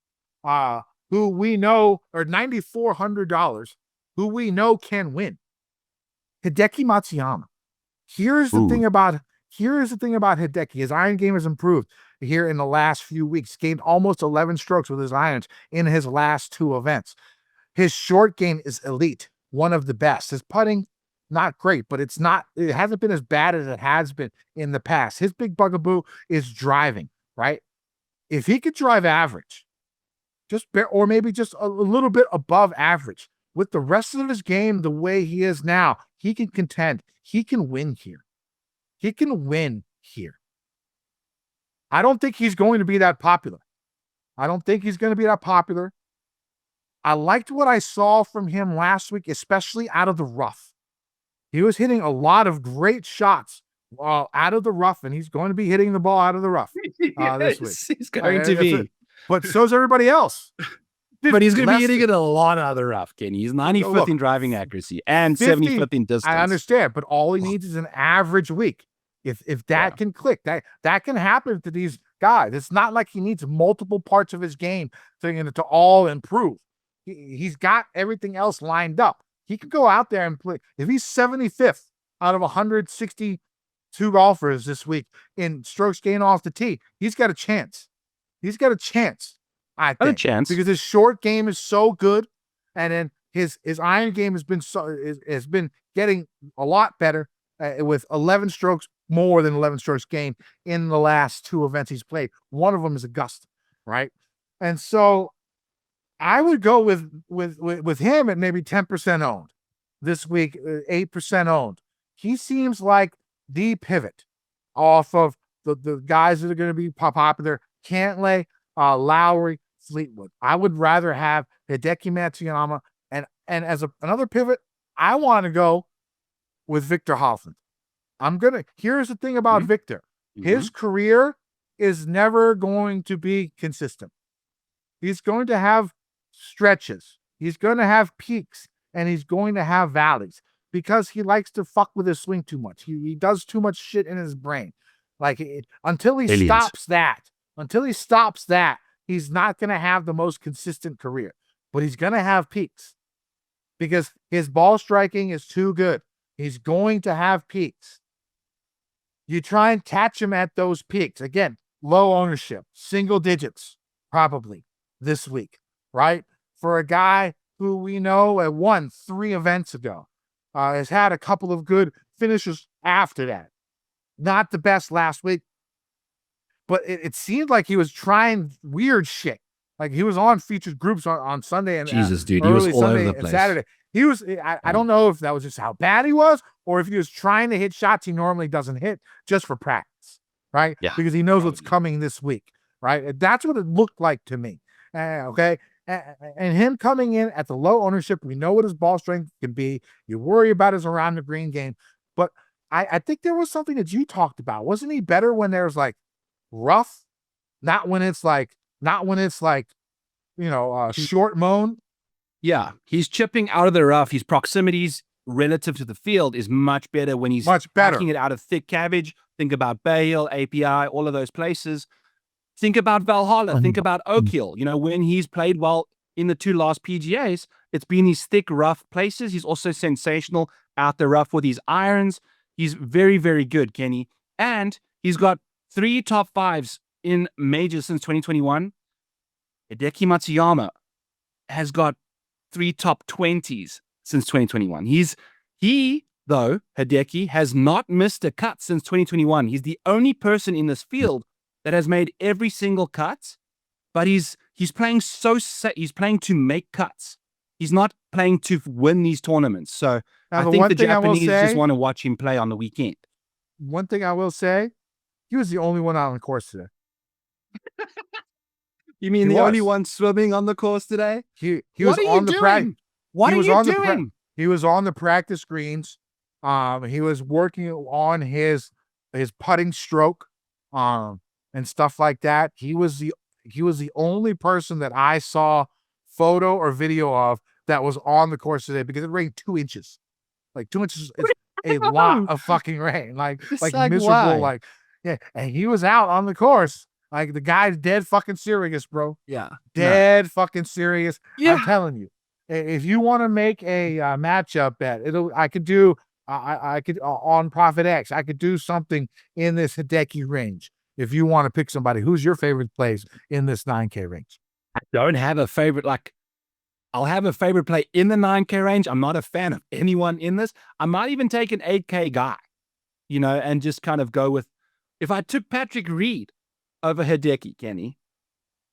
who we know, or $9,400, who we know can win? Hideki Matsuyama. Here's the thing about Hideki. His iron game has improved here in the last few weeks. Gained almost 11 strokes with his irons in his last 2 events. His short game is elite, one of the best. His putting, not great, but it hasn't been as bad as it has been in the past. His big bugaboo is driving, right? If he could drive average, or maybe just a little bit above average, with the rest of his game the way he is now, he can contend. He can win here. He can win here. I don't think he's going to be that popular. I liked what I saw from him last week, especially out of the rough. He was hitting a lot of great shots out of the rough, and he's going to be hitting the ball out of the rough this week. He's going to be. But so's everybody else. But he's going to be hitting it a lot out of the rough, Kenny. He's 95th in driving accuracy and 75th in distance. I understand, but all he needs is an average week. If that can click, that can happen to these guys. It's not like he needs multiple parts of his game to all improve. He's got everything else lined up. He could go out there and play. If he's 75th out of 162 golfers this week in strokes gained off the tee, he's got a chance. I think, because his short game is so good, and then his iron game has been getting a lot better with 11 strokes more than 11 strokes gained in the last 2 events he's played. One of them is Augusta, right? And so I would go with him at maybe 10% owned this week, 8% owned. He seems like the pivot off of the guys that are going to be popular: Cantlay, Lowry, Fleetwood. I would rather have Hideki Matsuyama, and as another pivot, I want to go with Victor Hovland. Here's the thing about Victor. His career is never going to be consistent. He's going to have stretches. He's going to have peaks, and he's going to have valleys because he likes to fuck with his swing too much. He does too much shit in his brain. Until he stops that, he's not going to have the most consistent career, but he's going to have peaks because his ball striking is too good. He's going to have peaks. You try and catch him at those peaks. Again, low ownership, single digits, probably this week, right? For a guy who we know had won 3 events ago, has had a couple of good finishes after that. Not the best last week, but it seemed like he was trying weird shit. Like he was on featured groups on Sunday and Jesus, dude, he was all Sunday over the and place. Saturday. He was. I don't know if that was just how bad he was, or if he was trying to hit shots he normally doesn't hit just for practice, right? Yeah, because he knows what's coming this week, right? That's what it looked like to me. Okay. And him coming in at the low ownership, we know what his ball strength can be. You worry about his around the green game. But I think there was something that you talked about. Wasn't he better when there's like rough? Not when it's like, short moan. Yeah, he's chipping out of the rough. His proximities relative to the field is much better when he's hacking it out of thick cabbage. Think about Bay Hill, API, all of those places. Think about Valhalla. Think about Oak Hill. When he's played well in the 2 last PGAs, it's been these thick, rough places. He's also sensational out the rough with his irons. He's very, very good, Kenny. And he's got 3 top 5s in majors since 2021. Hideki Matsuyama has got 3 top 20s since 2021. Hideki has not missed a cut since 2021. He's the only person in this field that has made every single cut, but he's playing he's playing to make cuts. He's not playing to win these tournaments. So I think the Japanese just want to watch him play on the weekend. One thing I will say, he was the only one out on the course today. You mean only one swimming on the course today? He was on the practice. What are you doing? He was on the practice greens. He was working on his putting stroke, and stuff like that. He was the only person that I saw photo or video of that was on the course today because it rained 2 inches. Like 2 inches is a lot of fucking rain. Like miserable. Why? And he was out on the course. Like the guy's dead fucking serious, bro. Yeah. Dead fucking serious. Yeah. I'm telling you. If you want to make a matchup bet, I could do on ProphetX. I could do something in this Hideki range. If you want to pick somebody, who's your favorite plays in this 9K range? I don't have a favorite. I'll have a favorite play in the 9K range. I'm not a fan of anyone in this. I might even take an 8K guy, and just kind of go with, if I took Patrick Reed over Hideki, Kenny,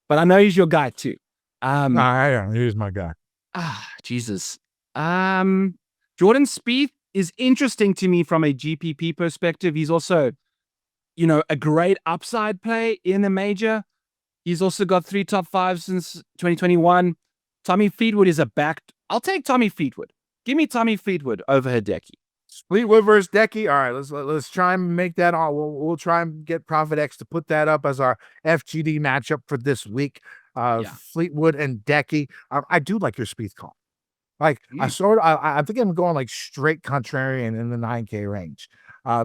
but I know he's your guy too. He's my guy. Jesus. Jordan Spieth is interesting to me from a GPP perspective. He's also, a great upside play in a major. He's also got 3 top 5s since 2021. Tommy Fleetwood is I'll take Tommy Fleetwood. Give me Tommy Fleetwood over Hideki. Fleetwood versus Decky. All right, let's try and make that all. We'll try and get ProphetX to put that up as our FGD matchup for this week. Fleetwood and Decky. I do like your Spieth call. I think I'm going like straight contrarian in the 9K range.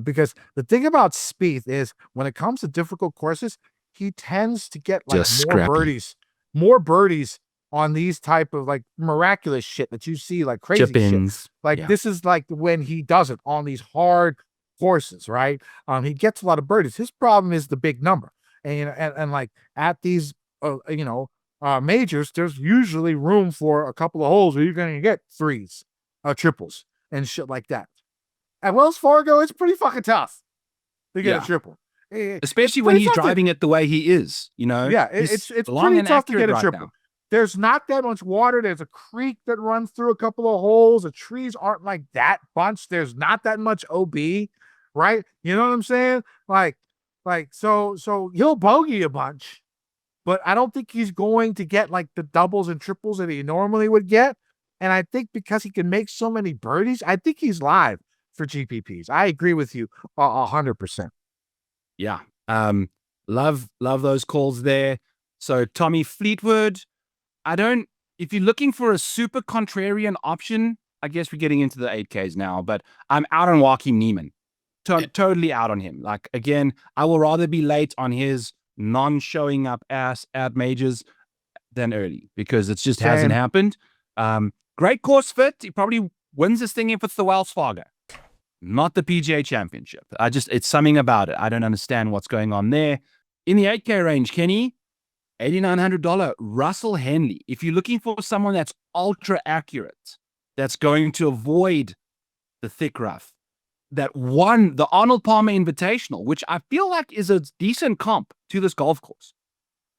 Because the thing about Spieth is when it comes to difficult courses, he tends to get like more birdies on these type of like miraculous shit that you see, like crazy shit. This is like when he does it on these hard courses, right? He gets a lot of birdies. His problem is the big number. And like at these majors, there's usually room for a couple of holes where you're going to get 3s, triples and shit like that. At Wells Fargo, it's pretty fucking tough to get a triple. Especially when he's driving it the way he is, Yeah, it's pretty tough to get a triple. Now. There's not that much water. There's a creek that runs through a couple of holes. The trees aren't like that bunch. There's not that much OB, right? You know what I'm saying? Like, Like, so he'll bogey a bunch, but I don't think he's going to get like the doubles and triples that he normally would get. And I think because he can make so many birdies, I think he's live for GPPs. I agree with you 100%. Yeah. Love those calls there. So Tommy Fleetwood, if you're looking for a super contrarian option, I guess we're getting into the 8Ks now, but I'm out on Joaquin Niemann. Totally out on him. Like, again, I will rather be late on his non-showing up ass at majors than early because it just hasn't happened. Great course fit. He probably wins this thing if it's the Wells Fargo, not the PGA Championship. It's something about it. I don't understand what's going on there. In the 8K range, Kenny, $8,900, Russell Henley. If you're looking for someone that's ultra accurate, that's going to avoid the thick rough, that won the Arnold Palmer Invitational, which I feel like is a decent comp to this golf course.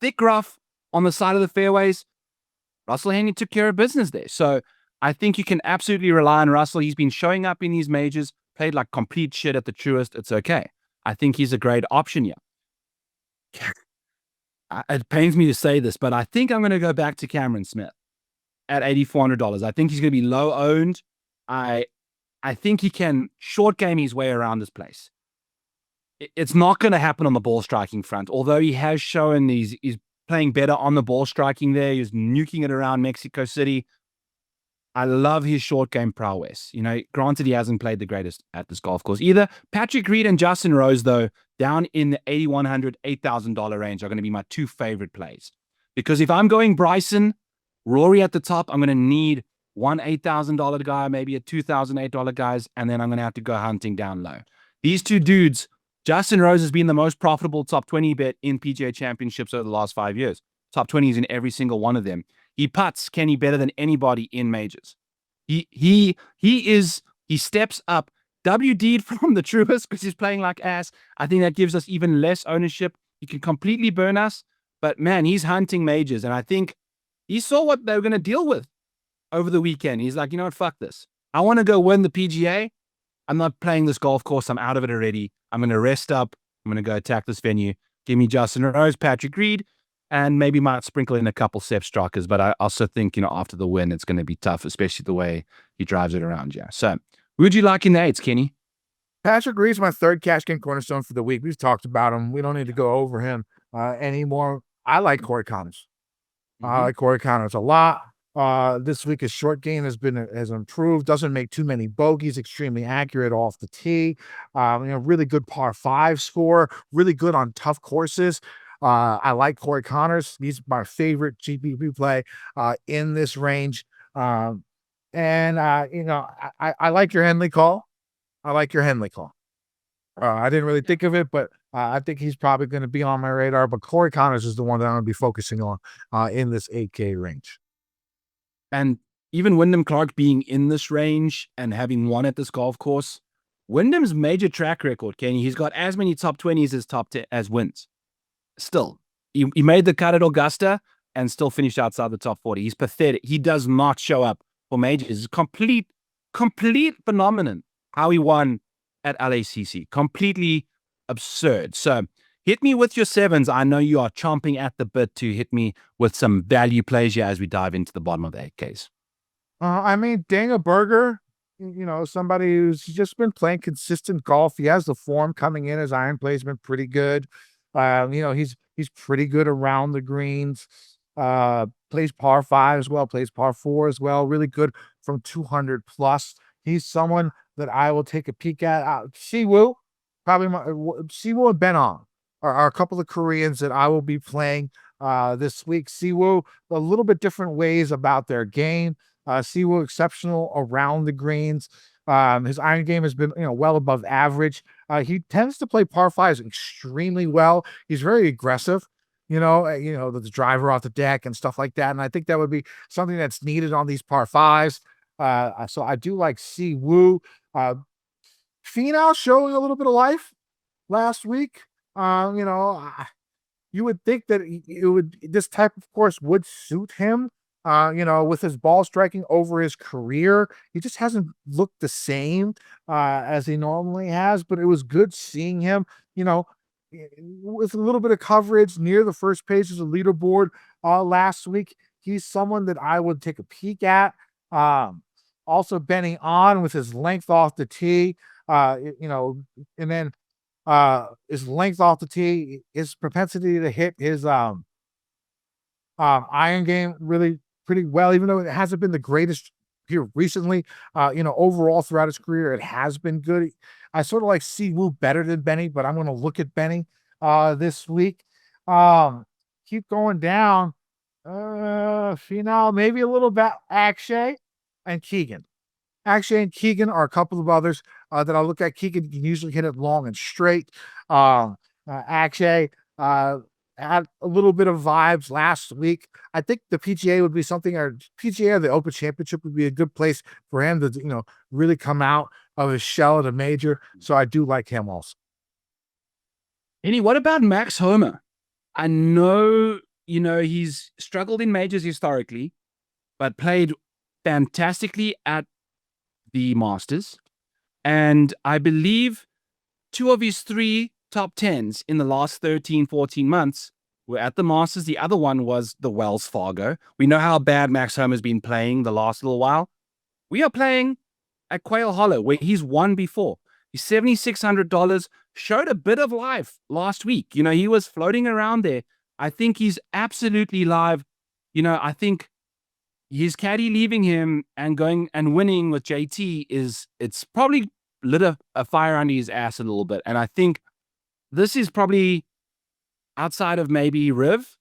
Thick rough on the side of the fairways. Russell Henley took care of business there. So I think you can absolutely rely on Russell. He's been showing up in these majors, played like complete shit at the Truist. It's okay. I think he's a great option here. It pains me to say this, but I think I'm going to go back to Cameron Smith at $8,400. I think he's going to be low owned. I think he can short game his way around this place. It's not going to happen on the ball striking front, although he has shown he's playing better on the ball striking there. He's nuking it around Mexico City. I love his short game prowess. You know, granted, he hasn't played the greatest at this golf course either. Patrick Reed and Justin Rose, though, down in the $8,100, $8,000 range are going to be my two favorite plays. Because if I'm going Bryson, Rory at the top, I'm going to need one $8,000 guy, maybe a $2,008 guys, and then I'm going to have to go hunting down low. These two dudes, Justin Rose has been the most profitable top 20 bet in PGA Championships over the last 5 years. Top 20s in every single one of them. He putts Kenny better than anybody in majors. He steps up. WD'd from the Truist because he's playing like ass. I think that gives us even less ownership. He can completely burn us, but man, he's hunting majors, and I think he saw what they were going to deal with over the weekend. He's like, you know what, fuck this. I want to go win the PGA. I'm not playing this golf course. I'm out of it already. I'm going to rest up. I'm going to go attack this venue. Give me Justin Rose, Patrick Reed, and maybe might sprinkle in a couple Sepp Strikers. But I also think, after the win, it's going to be tough, especially the way he drives it around. Yeah. So who would you like in the eights, Kenny? Patrick Reed's my third cash game cornerstone for the week. We've talked about him. We don't need to go over him anymore. I like Corey Connors. I like Corey Connors a lot. This week his short game has improved. Doesn't make too many bogeys. Extremely accurate off the tee. Really good par 5 score. Really good on tough courses. I like Corey Connors. He's my favorite GPP play in this range. I like your Henley call. I didn't really think of it, but I think he's probably going to be on my radar. But Corey Connors is the one that I'm going to be focusing on in this 8K range. And even Wyndham Clark being in this range and having won at this golf course, Wyndham's major track record, Kenny, he's got as many top 20s as top 10 as wins. Still, he made the cut at Augusta and still finished outside the top 40. He's pathetic. He does not show up for majors. It's complete phenomenon how he won at LACC. Completely absurd. So hit me with your sevens. I know you are chomping at the bit to hit me with some value plays here as we dive into the bottom of the 8Ks. Daniel Berger, somebody who's just been playing consistent golf. He has the form coming in. His iron play has been pretty good. He's pretty good around the greens. Plays par 5 as well, plays par 4 as well. Really good from 200 plus. He's someone that I will take a peek at. Siwoo, Siwoo and Ben-Ang are a couple of Koreans that I will be playing this week. Siwoo, a little bit different ways about their game. Siwoo exceptional around the greens. His iron game has been, well above average. He tends to play par 5s extremely well. He's very aggressive, the driver off the deck and stuff like that. And I think that would be something that's needed on these par 5s. So I do like Siwoo. Finau showing a little bit of life last week. You would think that this type of course would suit him. With his ball striking over his career, he just hasn't looked the same as he normally has. But it was good seeing him, with a little bit of coverage near the first page of the leaderboard last week. He's someone that I would take a peek at. Also betting on with his length off the tee, and then his length off the tee, his propensity to hit his iron game really pretty well, even though it hasn't been the greatest here recently. Overall throughout his career, it has been good. I sort of like Siwoo better than Benny, but I'm going to look at Benny this week. Keep going down. Final, maybe a little bit Akshay and Keegan. Akshay and Keegan are a couple of others that I look at. Keegan can usually hit it long and straight. Akshay had a little bit of vibes last week. I think the PGA would be something, or PGA or the Open Championship would be a good place for him to, really come out of his shell at a major. So I do like him also. Kenny, what about Max Homa? I know, he's struggled in majors historically, but played fantastically at the Masters. And I believe 2 of his 3 top 10s in the last 13, 14 months were at the Masters. The other one was the Wells Fargo. We know how bad Max Homa has been playing the last little while. We are playing at Quail Hollow, where he's won before. He's $7,600, showed a bit of life last week. He was floating around there. I think he's absolutely live. I think his caddy leaving him and going and winning with JT it's probably lit a fire under his ass a little bit. And I think this is probably, outside of maybe Riv,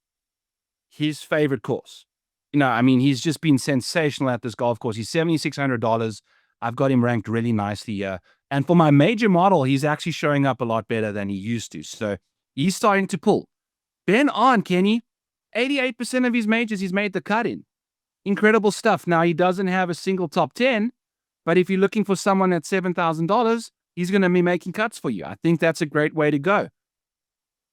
his favorite course. He's just been sensational at this golf course. He's $7,600. I've got him ranked really nicely here. And for my major model, he's actually showing up a lot better than he used to. So he's starting to pull. Ben on, Kenny, 88% of his majors he's made the cut in. Incredible stuff. Now, he doesn't have a single top 10, but if you're looking for someone at $7,000, he's going to be making cuts for you. I think that's a great way to go.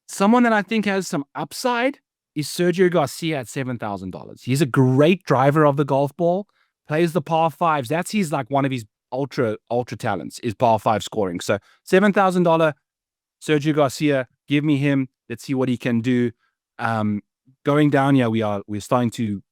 Someone that I think has some upside is Sergio Garcia at $7,000. He's a great driver of the golf ball, plays the par fives. That's one of his ultra talents is par 5 scoring. So $7,000 Sergio Garcia, give me him. Let's see what he can do. Going down here, we're starting to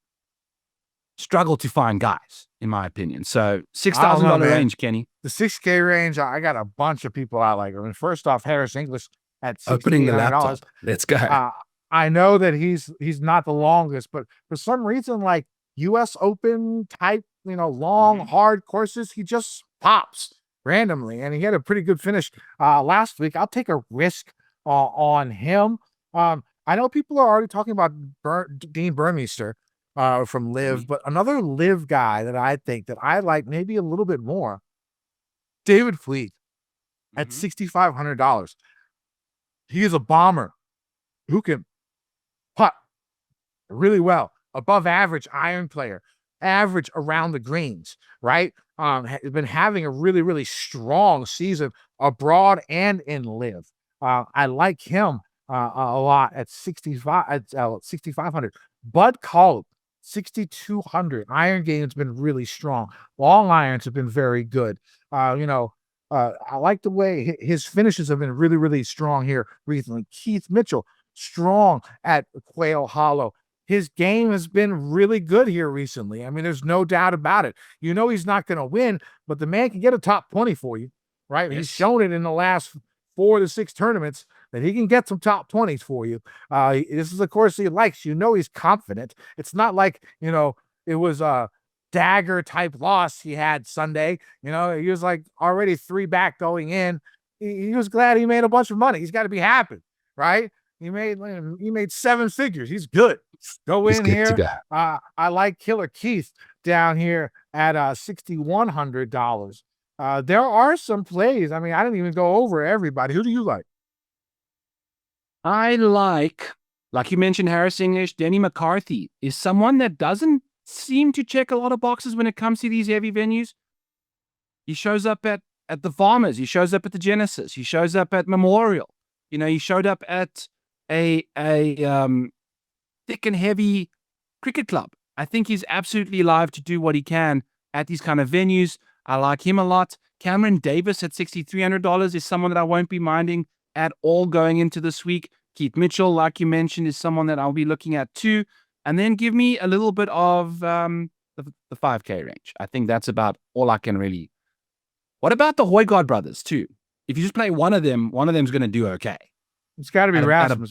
struggle to find guys, in my opinion. So $6,000 range, Kenny. The 6K range, I got a bunch of people I like. First off, Harris English at $6,000. Opening the laptop. Let's go. I know that he's not the longest, but for some reason, like U.S. Open type, long, hard courses, he just pops randomly, and he had a pretty good finish last week. I'll take a risk on him. I know people are already talking about Dean Burmeister from Live, but another Live guy that I think that I like maybe a little bit more, David Fleet at $6,500. He is a bomber who can putt really well, above average iron player, average around the greens, right? Has been having a really, really strong season abroad and in Live. I like him a lot at 6,500. Bud Collop, 6,200. Iron game's been really strong. Long irons have been very good. I like the way his finishes have been really, really strong here recently. Keith Mitchell, strong at Quail Hollow. His game has been really good here recently. There's no doubt about it. He's not going to win, but the man can get a top 20 for you, right? Yes. He's shown it in the last 4 to 6 tournaments that he can get some top 20s for you. This is a course he likes. He's confident. It's not like, it was a dagger type loss he had Sunday. He was like already 3 back going in. He was glad he made a bunch of money. He's got to be happy, right? He made 7 figures. He's good. He's in here. I like Killer Keith down here at $6,100. There are some plays. I didn't even go over everybody. Who do you like? I like you mentioned, Harris English. Denny McCarthy is someone that doesn't seem to check a lot of boxes when it comes to these heavy venues. He shows up at the Farmers. He shows up at the Genesis. He shows up at Memorial. He showed up at a thick and heavy cricket club. I think he's absolutely live to do what he can at these kind of venues. I like him a lot. Cameron Davis at $6,300 is someone that I won't be minding at all going into this week. Keith Mitchell, like you mentioned, is someone that I'll be looking at too. And then give me a little bit of the 5K range. I think that's about all I can really. What about the Højgaard brothers too? If you just play one of them's going to do okay. It's got to be Rasmus.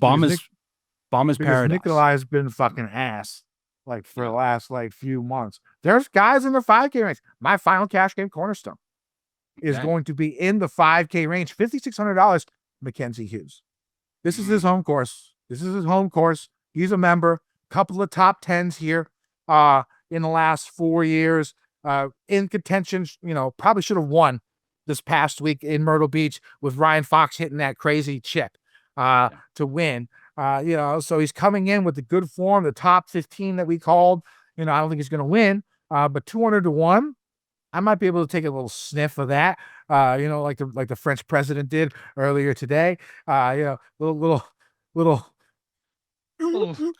Bombers Paradise. Nikolai's been fucking ass like for the last few months. There's guys in the 5K range. My final cash game cornerstone is going to be in the 5K range. $5,600. Mackenzie Hughes. This is his home course. He's a member. Couple of top 10s here in the last 4 years. In contention, probably should have won this past week in Myrtle Beach with Ryan Fox hitting that crazy chip to win. So he's coming in with the good form, the top 15 that we called. I don't think he's going to win, but 200-1, I might be able to take a little sniff of that. Like the French president did earlier today. Little.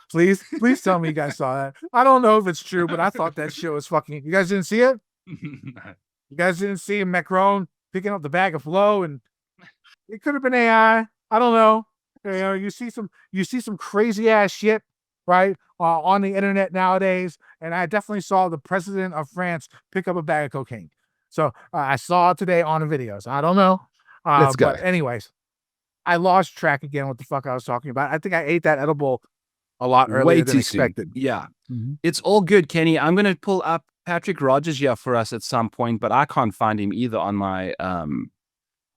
Please tell me you guys saw that. I don't know if it's true, but I thought that shit was fucking. You guys didn't see it? You guys didn't see Macron picking up the bag of flow, and it could have been AI. I don't know. You see some crazy ass shit, right, on the internet nowadays, and I definitely saw the president of France pick up a bag of cocaine. So I saw it today on the videos. I don't know. Let's go. But anyways, I lost track again what the fuck I was talking about. I think I ate that edible a lot earlier than expected. Yeah. It's all good, Kenny. I'm going to pull up Patrick Rogers here for us at some point, but I can't find him either on my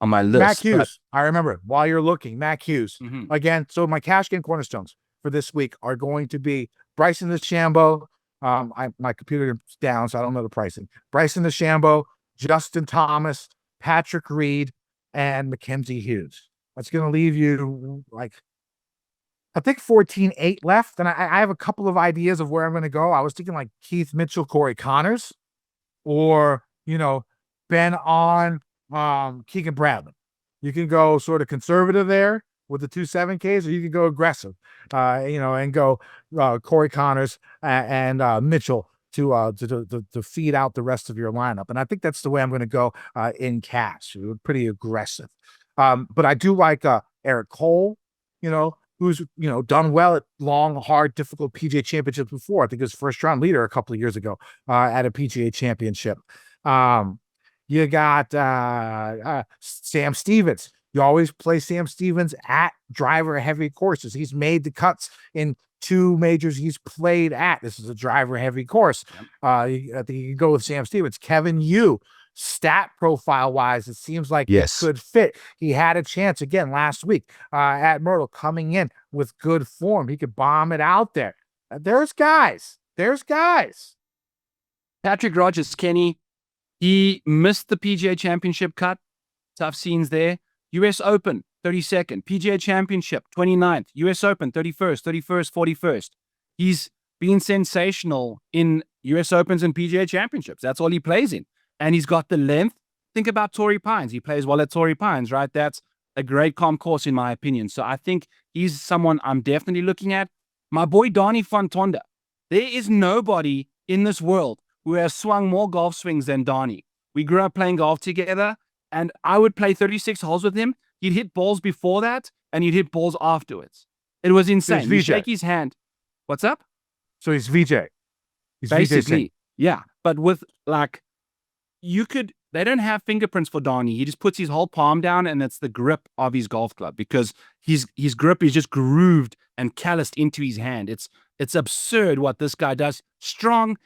list. Mac Hughes. I remember it. While you're looking, Mac Hughes. Again, so my cash game cornerstones for this week are going to be Bryson DeChambeau. My computer is down, so I don't know the pricing. Bryson DeChambeau, Justin Thomas, Patrick Reed, and Mackenzie Hughes. That's going to leave you I think 14-8 left. And I have a couple of ideas of where I'm going to go. I was thinking like Keith Mitchell, Corey Connors, or, Ben on Keegan Bradley. You can go sort of conservative there with the 2 7Ks, or you can go aggressive, and go Corey Connors and Mitchell to feed out the rest of your lineup. And I think that's the way I'm going to go in cash. Pretty aggressive. But I do like Eric Cole, who's, done well at long, hard, difficult PGA Championships before. I think he was first round leader a couple of years ago at a PGA Championship. You got Sam Stevens. You always play Sam Stevens at driver heavy courses. He's made the cuts in 2 majors he's played at. This is a driver heavy course. I think you can go with Sam Stevens. Kevin Yu, stat profile wise, it seems like it could fit. He had a chance again last week at Myrtle, coming in with good form. He could bomb it out there. There's guys. Patrick Rogers, Kenny, he missed the PGA Championship cut. Tough scenes there. US Open, 32nd. PGA Championship, 29th. US Open, 31st, 41st. He's been sensational in US Opens and PGA Championships. That's all he plays in. And he's got the length. Think about Torrey Pines. He plays well at Torrey Pines, right? That's a great comp course in my opinion. So I think he's someone I'm definitely looking at. My boy Donnie Fontonda. There is nobody in this world who has swung more golf swings than Donnie. We grew up playing golf together, and I would play 36 holes with him. He'd hit balls before that, and he'd hit balls afterwards. It was insane. He'd shake his hand. What's up? So he's VJ. He's basically, VJ. Yeah. But with they don't have fingerprints for Donnie. He just puts his whole palm down, and it's the grip of his golf club, because his grip is just grooved and calloused into his hand. It's absurd what this guy does. Strong.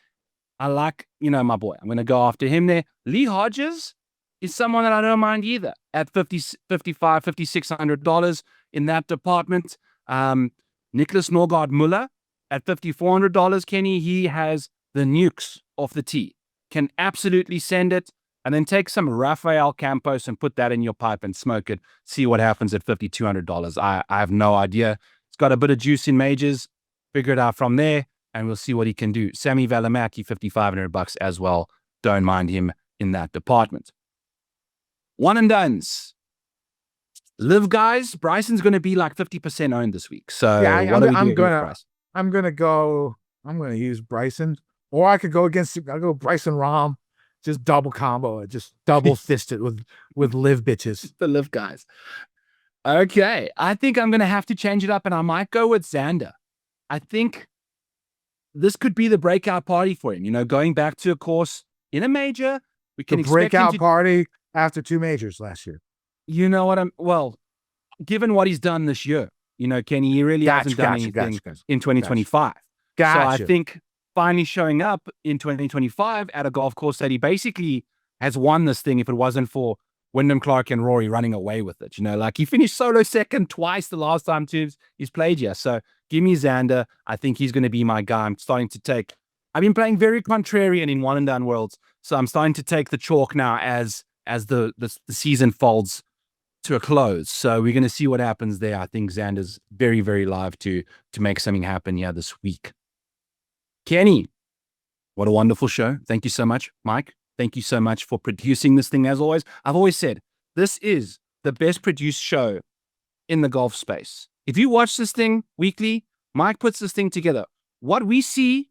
I like, my boy. I'm going to go after him there. Lee Hodges is someone that I don't mind either at $5,500, $5,600 in that department. Nicholas Norgard Muller at $5,400, Kenny. He has the nukes off the tee. Can absolutely send it, and then take some Rafael Campos and put that in your pipe and smoke it. See what happens at $5,200. I have no idea. It's got a bit of juice in majors. Figure it out from there, and we'll see what he can do. Sammy Valimaki, $5,500 as well. Don't mind him in that department. One and dones. Live guys, Bryson's going to be like 50% owned this week. So yeah, I'm going to use Bryson, or I could go I'll go Bryson Rahm, just double combo it, just double fist it with live bitches. The live guys. Okay. I think I'm going to have to change it up, and I might go with Xander. I think this could be the breakout party for him. You know, going back to a course in a major, we can The expect him breakout to, party after 2 majors last year. you know what well, given what he's done this year, you know, Kenny, he really hasn't done anything in 2025. So I think finally showing up in 2025 at a golf course that he basically has won this thing if it wasn't for Wyndham Clark and Rory running away with it. You know, like he finished solo second twice the last time he's played here. So give me Xander. I think he's going to be my guy. I'm starting to take, I've been playing very contrarian in one and done worlds. So I'm starting to take the chalk now as the season folds to a close. So we're going to see what happens there. I think Xander's very, very live to make something happen here this week. Kenny, what a wonderful show. Thank you so much. Mike, thank you so much for producing this thing. As always, I've always said, this is the best produced show in the golf space. If you watch this thing weekly, Mike puts this thing together. What we see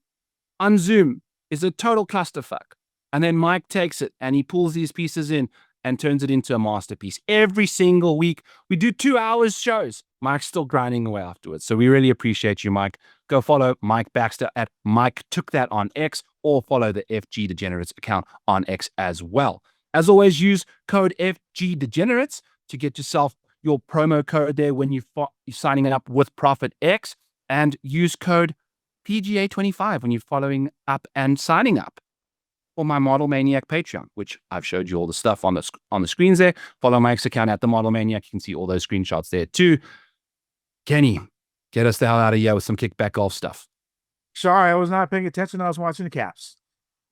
on Zoom is a total clusterfuck. And then Mike takes it and he pulls these pieces in and turns it into a masterpiece. Every single week, we do 2 hours shows. Mike's still grinding away afterwards. So we really appreciate you, Mike. Go follow Mike Baxter at Mike Took That on X, or follow the FG Degenerates account on X as well. As always, use code FG Degenerates to get yourself your promo code there when you're signing up with ProphetX, and use code PGA25 when you're following up and signing up for my Model Maniac Patreon, which I've showed you all the stuff on the screens there. Follow Mike's account at the Model Maniac. You can see all those screenshots there too. Kenny, get us the hell out of here with some kickback golf stuff. Sorry, I was not paying attention. I was watching the Caps.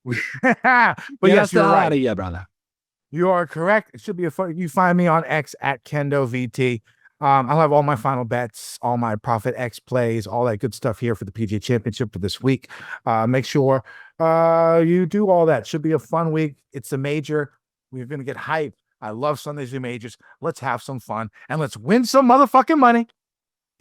But Get yes, us the you're hell right. out of here, brother. You are correct. It should be a fun. You find me on X at KendoVT. I'll have all my final bets, all my ProphetX plays, all that good stuff here for the PGA Championship for this week. Make sure you do all that. Should be a fun week. It's a major. We're going to get hyped. I love Sundays and majors. Let's have some fun and let's win some motherfucking money.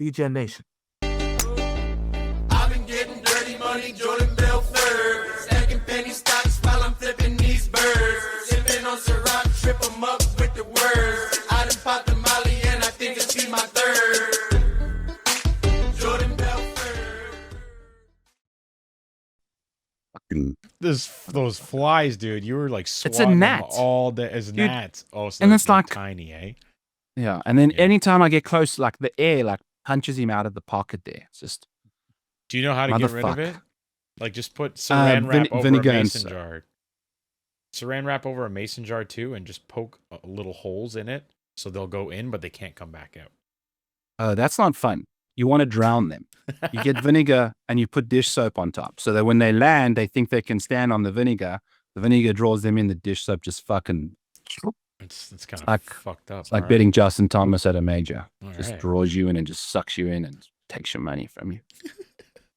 DJ Nation. I've been getting dirty money, Jordan Belfort. Stacking penny stocks while I'm flipping these birds. Sipping on Ciroc, trip 'em up with the words. I done popped the Molly and I think it's be my third. Jordan Belfort. Those flies, dude. You were like It's a swatting them gnat. all day as Dude, gnats. Oh, so and they're it's like- tiny, eh? Yeah. And then Yeah. anytime I get close, like the air like punches him out of the pocket there. It's just Do you know how to get rid of Motherfuck. it? Like just put saran wrap over vinegar a and mason jar. Saran wrap over a mason jar too, and just poke little holes in it so they'll go in, but they can't come back out. that's not fun. You want to drown them. You get vinegar and you put dish soap on top so that when they land, they think they can stand on the vinegar. The vinegar draws them in. The dish soap just fucking, It's kind of like- fucked up. it's like All betting Justin Thomas at a major. right. Just All right. draws you in and just sucks you in and takes your money from you.